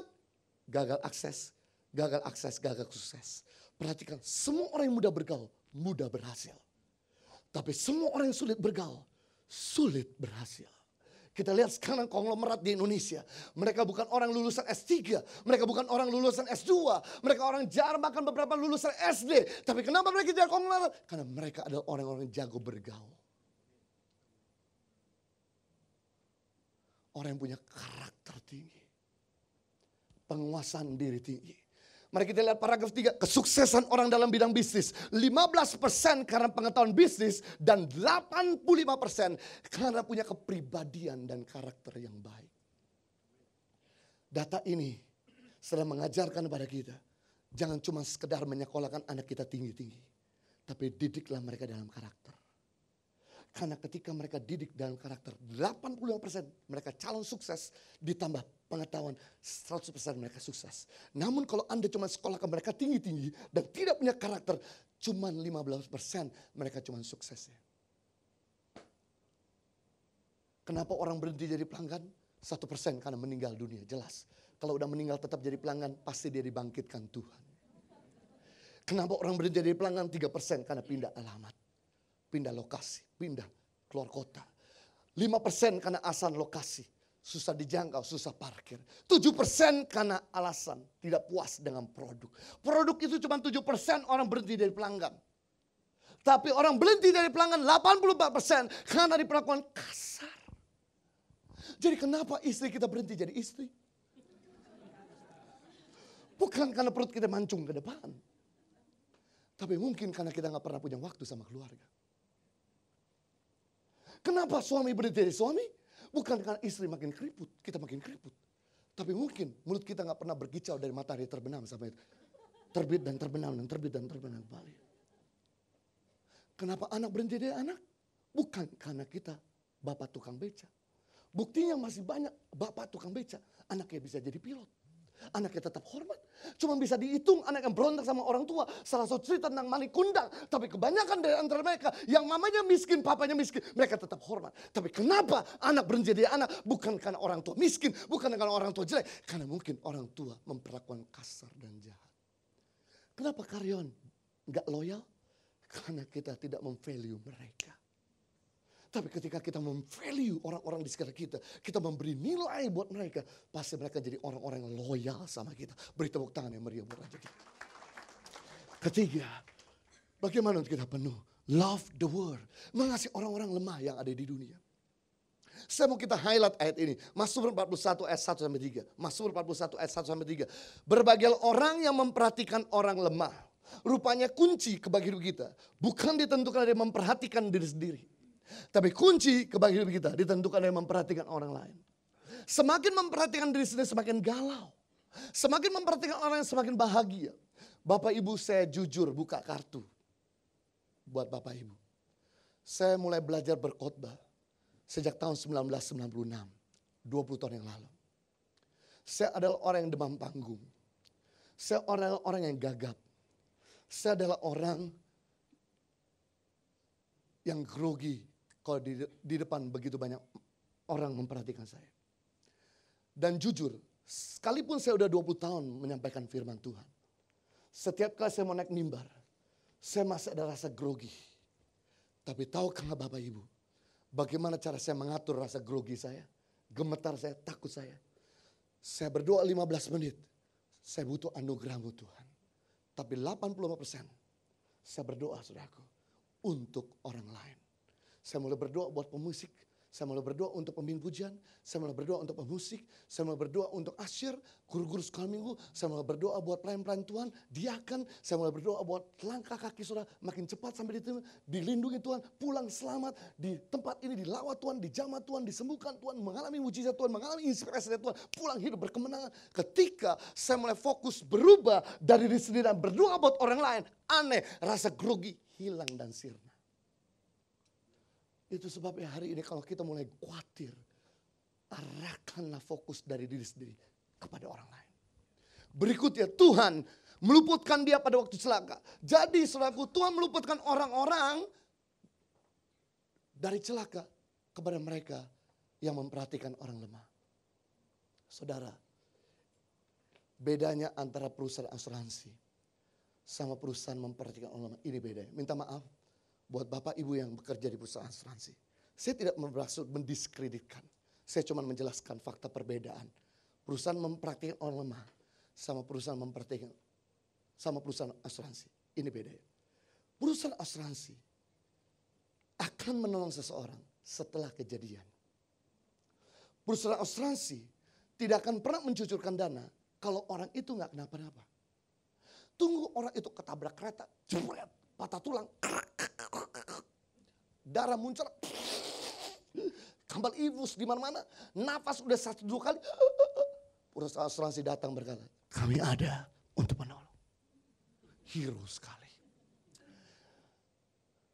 gagal akses, gagal sukses. Perhatikan, semua orang yang mudah bergaul, mudah berhasil. Tapi semua orang yang sulit bergaul, sulit berhasil. Kita lihat sekarang konglomerat di Indonesia. Mereka bukan orang lulusan S3. Mereka bukan orang lulusan S2. Mereka orang jarang, bahkan beberapa lulusan SD. Tapi kenapa mereka jadi konglomerat? Karena mereka adalah orang-orang yang jago bergaul. Orang yang punya karakter tinggi. Penguasaan diri tinggi. Mari kita lihat paragraf 3. Kesuksesan orang dalam bidang bisnis. 15% karena pengetahuan bisnis. Dan 85% karena punya kepribadian dan karakter yang baik. Data ini sedang mengajarkan kepada kita. Jangan cuma sekedar menyekolahkan anak kita tinggi-tinggi. Tapi didiklah mereka dalam karakter. Karena ketika mereka didik dalam karakter, 85% mereka calon sukses, ditambah pengetahuan 100% mereka sukses. Namun kalau Anda cuma sekolahkan mereka tinggi-tinggi dan tidak punya karakter, cuma 15% mereka cuma suksesnya. Kenapa orang berhenti jadi pelanggan? 1% karena meninggal dunia, jelas. Kalau udah meninggal tetap jadi pelanggan, pasti dia dibangkitkan Tuhan. Kenapa orang berhenti jadi pelanggan? 3% karena pindah alamat. Pindah lokasi, pindah keluar kota. 5% karena alasan lokasi. Susah dijangkau, susah parkir. 7% karena alasan tidak puas dengan produk. Produk itu cuma 7% orang berhenti dari pelanggan. Tapi orang berhenti dari pelanggan 84% karena diperlakukan kasar. Jadi kenapa istri kita berhenti jadi istri? Bukan karena perut kita mancung ke depan. Tapi mungkin karena kita gak pernah punya waktu sama keluarga. Kenapa suami berhenti jadi suami? Bukan karena istri makin keriput, kita makin keriput. Tapi mungkin mulut kita gak pernah berkicau dari matahari terbenam sampai terbit dan terbenam dan terbit dan terbenam kembali. Kenapa anak berhenti jadi anak? Bukan karena kita bapak tukang beca. Buktinya masih banyak bapak tukang beca, anaknya bisa jadi pilot. Anaknya tetap hormat. Cuma bisa dihitung anak yang berontak sama orang tua. Salah satu cerita tentang Malik Kundang. Tapi kebanyakan dari antara mereka yang mamanya miskin, papanya miskin, mereka tetap hormat. Tapi kenapa anak berhenti jadi anak? Bukan karena orang tua miskin, bukan karena orang tua jelek. Karena mungkin orang tua memperlakukan kasar dan jahat. Kenapa karyawan gak loyal? Karena kita tidak memvalue mereka. Tapi ketika kita memvalue orang-orang di sekitar kita, kita memberi nilai buat mereka, pasti mereka jadi orang-orang yang loyal sama kita. Beri tepuk tangan yang meriah buat Raja kita. Ketiga, bagaimana untuk kita penuh? Love the world. Mengasihi orang-orang lemah yang ada di dunia. Saya mau kita highlight ayat ini. Mazmur 41 ayat 1 sampai 3. Mazmur 41 ayat 1 sampai 3. Berbagai orang yang memperhatikan orang lemah. Rupanya kunci kebahagiaan kita bukan ditentukan dari memperhatikan diri sendiri. Tapi kunci kebahagiaan kita ditentukan dari memperhatikan orang lain. Semakin memperhatikan diri sendiri semakin galau. Semakin memperhatikan orang lain semakin bahagia. Bapak Ibu, saya jujur buka kartu buat Bapak Ibu. Saya mulai belajar berkhotbah sejak tahun 1996, 20 tahun yang lalu. Saya adalah orang yang demam panggung. Saya adalah orang yang gagap. Saya adalah orang yang grogi kalau di depan begitu banyak orang memperhatikan saya. Dan jujur, sekalipun saya udah 20 tahun menyampaikan firman Tuhan. Setiap kali saya mau naik mimbar, saya masih ada rasa grogi. Tapi tahukah Bapak Ibu, bagaimana cara saya mengatur rasa grogi saya, gemetar saya, takut saya. Saya berdoa 15 menit, saya butuh anugerah-Mu Tuhan. Tapi 85% saya berdoa saudaraku untuk orang lain. Saya mulai berdoa buat pemusik. Saya mulai berdoa untuk pemimpin pujian. Saya mulai berdoa untuk pemusik. Saya mulai berdoa untuk asyir, guru-guru sekolah minggu. Saya mulai berdoa buat pelayan-pelayan Tuhan, diakan. Saya mulai berdoa buat langkah kaki saudara makin cepat sampai dilindungi Tuhan, pulang selamat di tempat ini, dilawat Tuhan, dijamah Tuhan, disembuhkan Tuhan, mengalami mujizat Tuhan, mengalami inspirasi dari Tuhan, pulang hidup berkemenangan. Ketika saya mulai fokus berubah dari diri sendiri dan berdoa buat orang lain, aneh, rasa grogi hilang dan sirna. Itu sebabnya hari ini kalau kita mulai khawatir, arahkanlah fokus dari diri sendiri kepada orang lain. Berikutnya Tuhan meluputkan dia pada waktu celaka. Jadi saudaraku, Tuhan meluputkan orang-orang dari celaka kepada mereka yang memperhatikan orang lemah. Saudara, bedanya antara perusahaan asuransi sama perusahaan memperhatikan orang lemah, ini bedanya. Minta maaf buat Bapak Ibu yang bekerja di perusahaan asuransi. Saya tidak bermaksud mendiskreditkan. Saya cuma menjelaskan fakta perbedaan. Perusahaan memperhatikan orang lemah sama perusahaan memperhatikan sama perusahaan asuransi. Ini bedanya. Perusahaan asuransi akan menolong seseorang setelah kejadian. Perusahaan asuransi tidak akan pernah mencucurkan dana kalau orang itu nggak kenapa-napa. Tunggu orang itu ketabrak kereta, jebret, patah tulang, darah muncul, kambal infus di mana-mana, nafas udah 1-2 kali. Perusahaan asuransi datang berkata, kami ada untuk menolong. Hero sekali.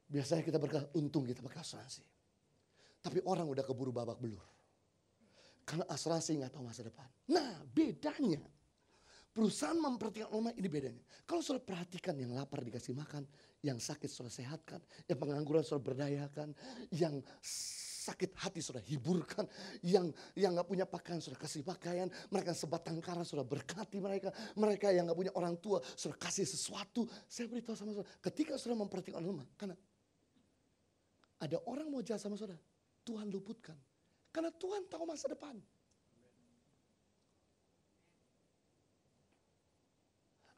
Biasanya kita berkata, untung kita pakai asuransi. Tapi orang udah keburu babak belur. Karena asuransi nggak tahu masa depan. Nah bedanya, perusahaan memperhatikan orang lemah, ini bedanya. Kalau saudara perhatikan yang lapar dikasih makan, yang sakit saudara sehatkan, yang pengangguran saudara berdayakan, yang sakit hati saudara hiburkan, yang nggak punya pakaian saudara kasih pakaian, mereka sebatang kara saudara berkati mereka yang nggak punya orang tua saudara kasih sesuatu. Saya beritahu sama saudara, ketika saudara memperhatikan orang lemah, karena ada orang mau jahat sama saudara, Tuhan luputkan. Karena Tuhan tahu masa depan.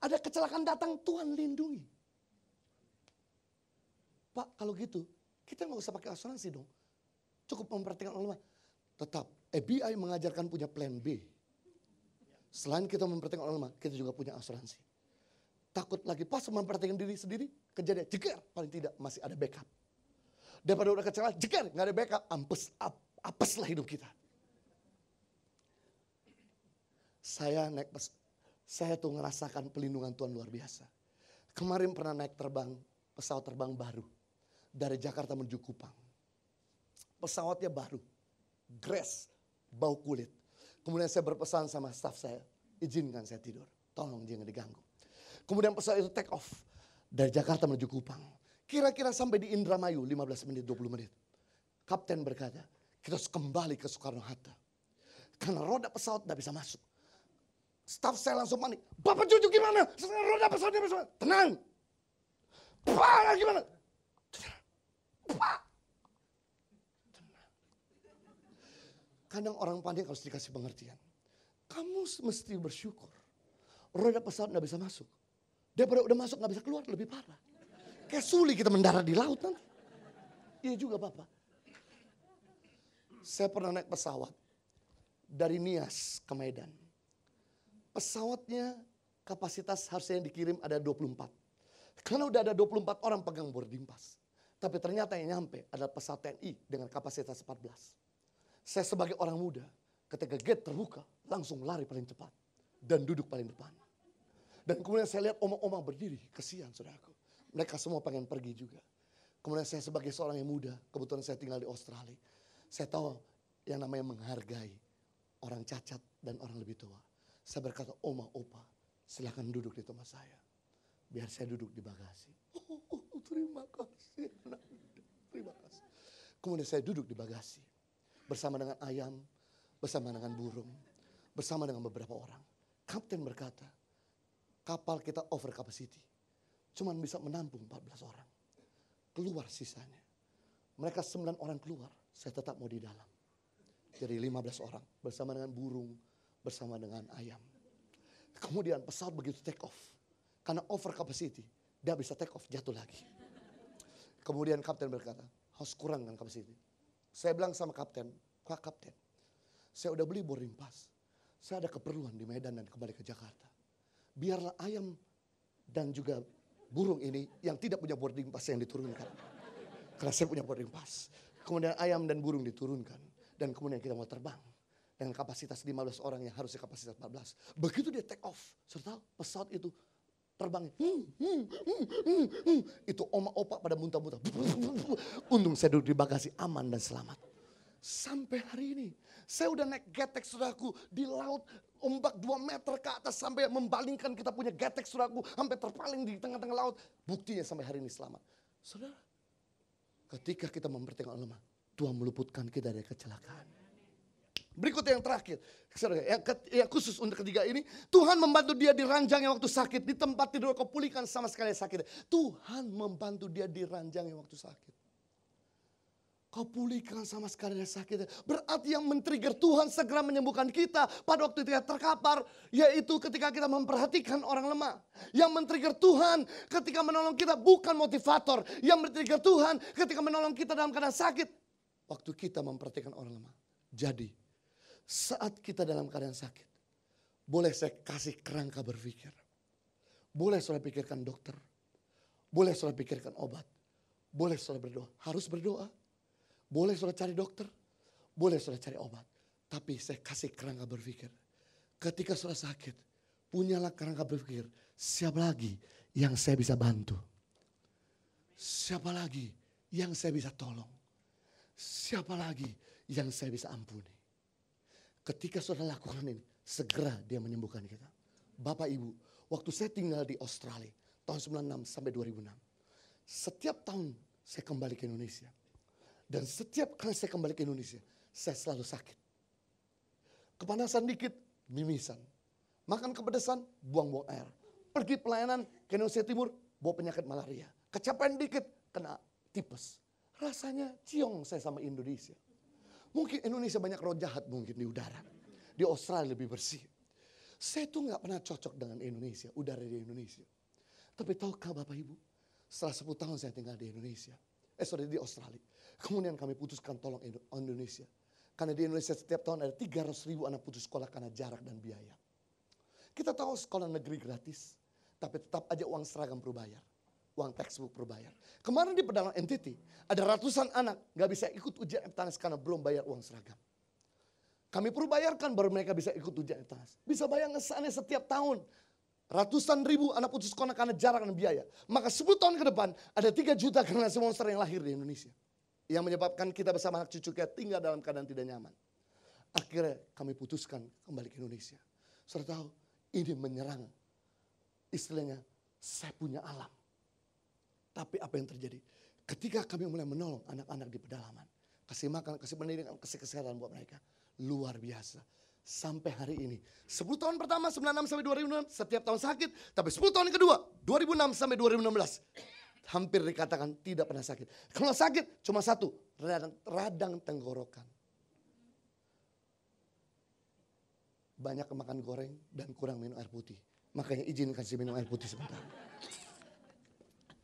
Ada kecelakaan datang, Tuhan lindungi. Pak, kalau gitu, kita nggak usah pakai asuransi dong. Cukup memperhatikan orang lemah. Tetap, FBI mengajarkan punya plan B. Selain kita memperhatikan orang lemah, kita juga punya asuransi. Takut lagi pas memperhatikan diri sendiri, kejadian jeger, paling tidak masih ada backup. Daripada udah kecelakaan, jeger, nggak ada backup, apeslah hidup kita. Saya tuh ngerasakan pelindungan Tuhan luar biasa. Kemarin pernah naik pesawat terbang baru dari Jakarta menuju Kupang. Pesawatnya baru, grass, bau kulit. Kemudian saya berpesan sama staf saya, izinkan saya tidur, tolong jangan diganggu. Kemudian pesawat itu take off dari Jakarta menuju Kupang. Kira-kira sampai di Indramayu 15 menit, 20 menit. Kapten berkata, kita harus kembali ke Soekarno-Hatta. Karena roda pesawat tidak bisa masuk. Staf saya langsung panik. Bapak Cucu gimana? Roda pesawatnya bisa masuk. Tenang. Pak gimana? Pak. Tenang. Kadang orang panik harus dikasih pengertian. Kamu mesti bersyukur. Roda pesawat tidak bisa masuk. Daripada udah masuk nggak bisa keluar, lebih parah. Kayak sulit kita mendarat di laut nanti. Iya juga Bapak. Saya pernah naik pesawat dari Nias ke Medan. Pesawatnya kapasitas harusnya yang dikirim ada 24. Karena udah ada 24 orang pegang boarding pass. Tapi ternyata yang nyampe adalah pesawat TNI dengan kapasitas 14. Saya sebagai orang muda, ketika gate terbuka, langsung lari paling cepat. Dan duduk paling depan. Dan kemudian saya lihat omong-omong berdiri, kesian saudaraku. Mereka semua pengen pergi juga. Kemudian saya sebagai seorang yang muda, kebetulan saya tinggal di Australia. Saya tahu yang namanya menghargai orang cacat dan orang lebih tua. Saya berkata, Oma, Opa, silakan duduk di tempat saya. Biar saya duduk di bagasi. Terima kasih. Terima kasih. Kemudian saya duduk di bagasi. Bersama dengan ayam, bersama dengan burung, bersama dengan beberapa orang. Kapten berkata, kapal kita over capacity. Cuman bisa menampung 14 orang. Keluar sisanya. Mereka 9 orang keluar, saya tetap mau di dalam. Jadi 15 orang bersama dengan burung, bersama dengan ayam. Kemudian pesawat begitu take off. Karena over capacity, dia bisa take off, jatuh lagi. Kemudian kapten berkata, harus kurangkan capacity. Saya bilang sama kapten, Pak Kapten, saya udah beli boarding pass. Saya ada keperluan di Medan dan kembali ke Jakarta. Biarlah ayam dan juga burung ini yang tidak punya boarding pass yang diturunkan. Karena saya punya boarding pass. Kemudian ayam dan burung diturunkan. Dan kemudian kita mau terbang. Dengan kapasitas 15 orang yang harusnya kapasitas 14. Begitu dia take off. Serta pesawat itu terbang. Itu oma opa pada muntah-muntah. Untung saya duduk di bagasi aman dan selamat. Sampai hari ini. Saya udah naik getek saudaraku di laut. Ombak 2 meter ke atas sampai membalingkan kita punya getek saudaraku. Sampai terpaling di tengah-tengah laut. Buktinya sampai hari ini selamat. Saudara, ketika kita memperhatikan lemah, Tuhan meluputkan kita dari kecelakaan. Berikutnya yang terakhir, yang khusus untuk ketiga ini, Tuhan membantu dia di ranjangnya waktu sakit, di tempat tidur kau pulihkan sama sekali sakit. Tuhan membantu dia di ranjangnya waktu sakit. Kau pulihkan sama sekali sakit. Berarti yang men-trigger Tuhan segera menyembuhkan kita pada waktu kita terkapar, yaitu ketika kita memperhatikan orang lemah. Yang men-trigger Tuhan ketika menolong kita bukan motivator. Yang men-trigger Tuhan ketika menolong kita dalam keadaan sakit, waktu kita memperhatikan orang lemah. Jadi, saat kita dalam keadaan sakit, boleh saya kasih kerangka berpikir. Boleh saudara pikirkan dokter. Boleh saudara pikirkan obat. Boleh saudara berdoa. Harus berdoa. Boleh saudara cari dokter. Boleh saudara cari obat. Tapi saya kasih kerangka berpikir. Ketika saudara sakit, punyalah kerangka berpikir. Siapa lagi yang saya bisa bantu? Siapa lagi yang saya bisa tolong? Siapa lagi yang saya bisa ampuni? Ketika saudara lakukan ini, segera dia menyembuhkan kita. Bapak Ibu, waktu saya tinggal di Australia, tahun 96 sampai 2006. Setiap tahun saya kembali ke Indonesia. Dan setiap kali saya kembali ke Indonesia, saya selalu sakit. Kepanasan dikit, mimisan. Makan kepedesan, buang-buang air. Pergi pelayanan ke Indonesia Timur, bawa penyakit malaria. Kecapean dikit, kena tipes. Rasanya ciong saya sama Indonesia. Mungkin Indonesia banyak roh jahat mungkin di udara. Di Australia lebih bersih. Saya tuh gak pernah cocok dengan Indonesia, udara di Indonesia. Tapi tahukah Bapak Ibu, setelah 10 tahun saya tinggal di Indonesia. Di Australia. Kemudian kami putuskan tolong Indonesia. Karena di Indonesia setiap tahun ada 300.000 anak putus sekolah karena jarak dan biaya. Kita tahu sekolah negeri gratis, tapi tetap aja uang seragam perlu bayar. Uang textbook berbayar. Kemarin di pedalaman NTT, ada ratusan anak gak bisa ikut ujian Eptanas karena belum bayar uang seragam. Kami perlu bayarkan baru mereka bisa ikut ujian Eptanas. Bisa bayangkan seandainya setiap tahun, ratusan ribu anak putus sekolah karena jarak dan biaya. Maka 10 tahun ke depan, ada 3 juta generasi monster yang lahir di Indonesia. Yang menyebabkan kita bersama anak cucu kita tinggal dalam keadaan tidak nyaman. Akhirnya kami putuskan kembali ke Indonesia. Saudara tahu, ini menyerang. Istilahnya, saya punya alam. Tapi apa yang terjadi? Ketika kami mulai menolong anak-anak di pedalaman. Kasih makan, kasih pendidikan, kasih kesehatan buat mereka. Luar biasa. Sampai hari ini. 10 tahun pertama, 96 sampai 2006, setiap tahun sakit. Tapi 10 tahun yang kedua, 2006 sampai 2016. Hampir dikatakan tidak pernah sakit. Kalau sakit, cuma satu. Radang tenggorokan. Banyak makan goreng dan kurang minum air putih. Makanya izinkan saya minum air putih sebentar.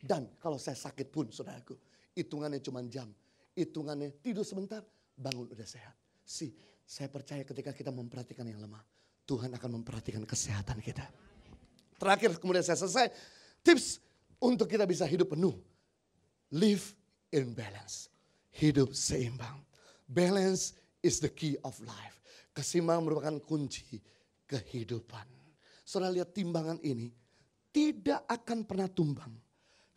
Dan kalau saya sakit pun saudaraku, hitungannya cuma jam. Hitungannya tidur sebentar, bangun udah sehat. Saya percaya ketika kita memperhatikan yang lemah, Tuhan akan memperhatikan kesehatan kita. Terakhir kemudian saya selesai. Tips untuk kita bisa hidup penuh. Live in balance. Hidup seimbang. Balance is the key of life. Keseimbangan merupakan kunci kehidupan. Saudara lihat timbangan ini tidak akan pernah tumbang.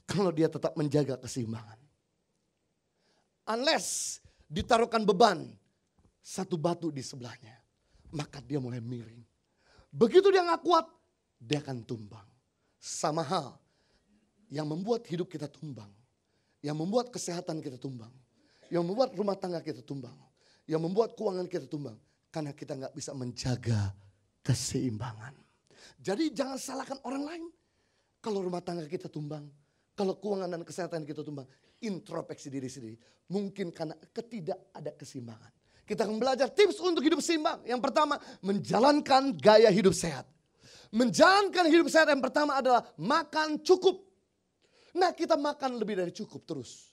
Kalau dia tetap menjaga keseimbangan. Unless ditaruhkan beban satu batu di sebelahnya. Maka dia mulai miring. Begitu dia gak kuat, dia akan tumbang. Sama hal yang membuat hidup kita tumbang. Yang membuat kesehatan kita tumbang. Yang membuat rumah tangga kita tumbang. Yang membuat keuangan kita tumbang. Karena kita gak bisa menjaga keseimbangan. Jadi jangan salahkan orang lain. Kalau rumah tangga kita tumbang. Kalau keuangan dan kesehatan kita tumbang, introspeksi diri sendiri. Mungkin karena ada keseimbangan. Kita akan belajar tips untuk hidup seimbang. Yang pertama, menjalankan gaya hidup sehat. Menjalankan hidup sehat yang pertama adalah makan cukup. Nah, kita makan lebih dari cukup terus.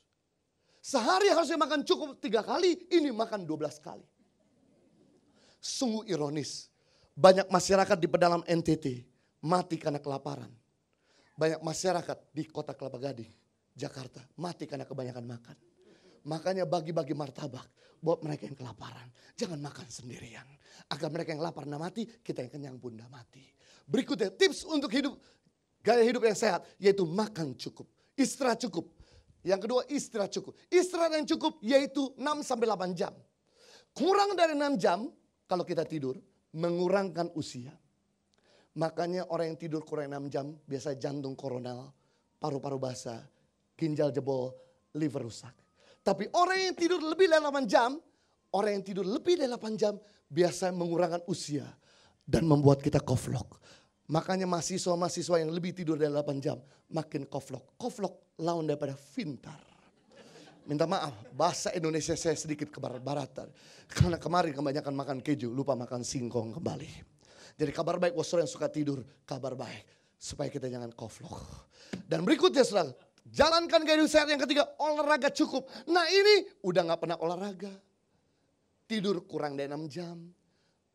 Sehari harusnya makan cukup 3 kali, ini makan 12 kali. Sungguh ironis. Banyak masyarakat di pedalaman NTT mati karena kelaparan. Banyak masyarakat di kota Kelapa Gading, Jakarta, mati karena kebanyakan makan. Makanya bagi-bagi martabak buat mereka yang kelaparan. Jangan makan sendirian. Agar mereka yang lapar tidak mati, kita yang kenyang pun tidak mati. Berikutnya tips untuk gaya hidup yang sehat, yaitu makan cukup. Istirahat cukup. Yang kedua istirahat cukup. Istirahat yang cukup yaitu 6-8 jam. Kurang dari 6 jam kalau kita tidur, mengurangkan usia. Makanya orang yang tidur kurang 6 jam, biasa jantung koronal, paru-paru basah, ginjal jebol, liver rusak. Tapi orang yang tidur lebih dari 8 jam, Orang yang tidur lebih dari 8 jam biasanya mengurangkan usia dan membuat kita koflok. Makanya mahasiswa-mahasiswa yang lebih tidur dari 8 jam makin koflok. Koflok lawan daripada pintar. Minta maaf, bahasa Indonesia saya sedikit kebarat-baratan. Karena kemarin kebanyakan makan keju, lupa makan singkong kembali. Jadi kabar baik buat saudara yang suka tidur, kabar baik. Supaya kita jangan koflok. Dan berikutnya saudara, jalankan gaya hidup sehat. Yang ketiga, olahraga cukup. Nah ini udah gak pernah olahraga. Tidur kurang dari 6 jam.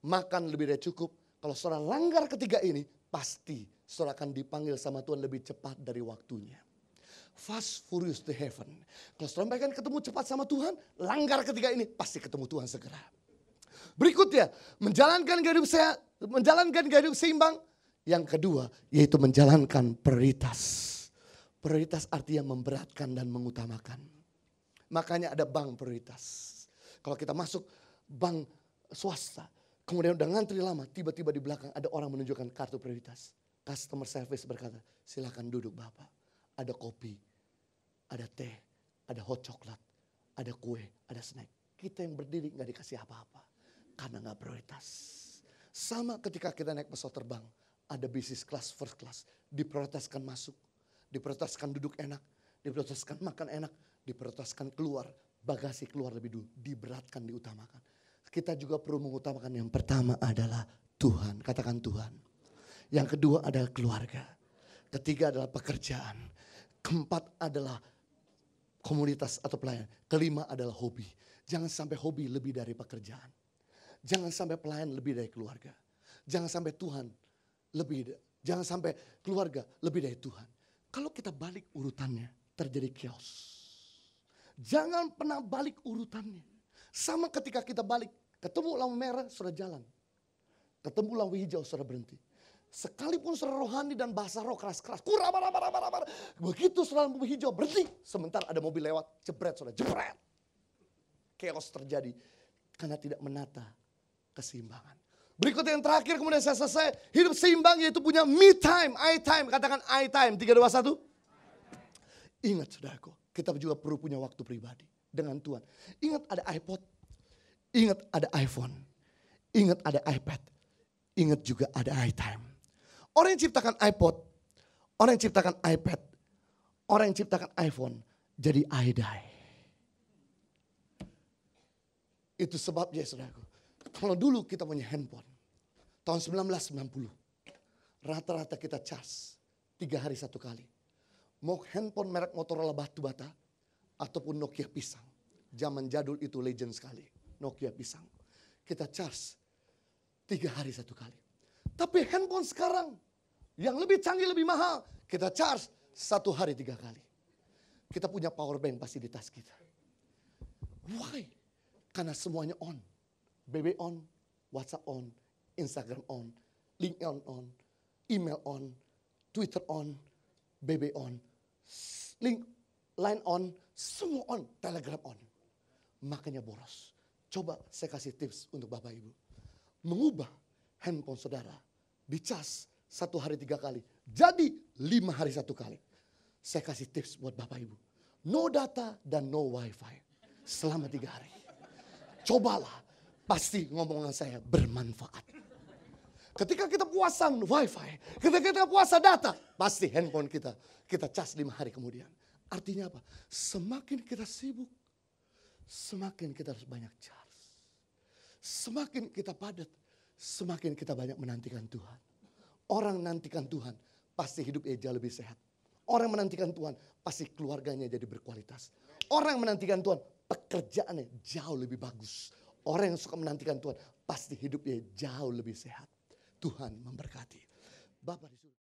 Makan lebih dari cukup. Kalau saudara langgar ketiga ini, pasti saudara akan dipanggil sama Tuhan lebih cepat dari waktunya. Fast furious to heaven. Kalau saudara pengen ketemu cepat sama Tuhan, langgar ketiga ini, pasti ketemu Tuhan segera. Berikutnya, menjalankan gaya hidup sehat, menjalankan gaya hidup seimbang. Yang kedua, yaitu menjalankan prioritas. Prioritas artinya memberatkan dan mengutamakan. Makanya ada bank prioritas. Kalau kita masuk bank swasta, kemudian udah ngantri lama, tiba-tiba di belakang ada orang menunjukkan kartu prioritas. Customer service berkata, silakan duduk Bapak. Ada kopi, ada teh, ada hot coklat, ada kue, ada snack. Kita yang berdiri gak dikasih apa-apa. Karena gak prioritas. Sama ketika kita naik pesawat terbang, ada business class, first class. Diprioritaskan masuk, diprioritaskan duduk enak, diprioritaskan makan enak, diprioritaskan keluar, bagasi keluar lebih dulu. Diberatkan, diutamakan. Kita juga perlu mengutamakan yang pertama adalah Tuhan. Katakan Tuhan. Yang kedua adalah keluarga. Ketiga adalah pekerjaan. Keempat adalah komunitas atau pelayan. Kelima adalah hobi. Jangan sampai hobi lebih dari pekerjaan. Jangan sampai pelayan lebih dari keluarga. Jangan sampai Tuhan jangan sampai keluarga lebih dari Tuhan. Kalau kita balik urutannya, terjadi chaos. Jangan pernah balik urutannya. Sama ketika kita balik, ketemu lampu merah, sudah jalan. Ketemu lampu hijau, sudah berhenti. Sekalipun saudara rohani dan bahasa roh keras-keras. Begitu saudara lampu hijau berhenti. Sebentar ada mobil lewat, jebret saudara, jebret. Chaos terjadi karena tidak menata keseimbangan. Berikut yang terakhir kemudian saya selesai. Hidup seimbang yaitu punya me time, I time. Katakan I time, 3, 2, 1. Ingat saudaraku, kita juga perlu punya waktu pribadi dengan Tuhan. Ingat ada iPod, ingat ada iPhone, ingat ada iPad, ingat juga ada iTime. Orang yang ciptakan iPod, orang yang ciptakan iPad, orang yang ciptakan iPhone, jadi iDie. Itu sebabnya saudaraku. Kalau dulu kita punya handphone, tahun 1990, rata-rata kita cas 3 hari 1 kali. Mau handphone merek Motorola batu bata, ataupun Nokia pisang. Zaman jadul itu legend sekali, Nokia pisang. Kita cas 3 hari 1 kali. Tapi handphone sekarang, yang lebih canggih, lebih mahal, kita charge 1 hari 3 kali. Kita punya power bank pasti di tas kita. Why? Karena semuanya on. BB on, WhatsApp on, Instagram on, LinkedIn on, email on, Twitter on, BB on, Line on, semua on, Telegram on. Makanya boros. Coba saya kasih tips untuk Bapak Ibu. Mengubah handphone saudara, dicas 1 hari 3 kali, jadi 5 hari 1 kali. Saya kasih tips buat Bapak Ibu. No data dan no wifi selama 3 hari. Cobalah, pasti ngomongan saya bermanfaat. Ketika kita puasan wifi, ketika kita puasa data, pasti handphone kita cas 5 hari kemudian. Artinya apa? Semakin kita sibuk, semakin kita harus banyak charge. Semakin kita padat, semakin kita banyak menantikan Tuhan. Orang menantikan Tuhan, pasti hidupnya jauh lebih sehat. Orang menantikan Tuhan, pasti keluarganya jadi berkualitas. Orang yang menantikan Tuhan, pekerjaannya jauh lebih bagus. Orang yang suka menantikan Tuhan, pasti hidupnya jauh lebih sehat. Tuhan memberkati. Bapak di surga.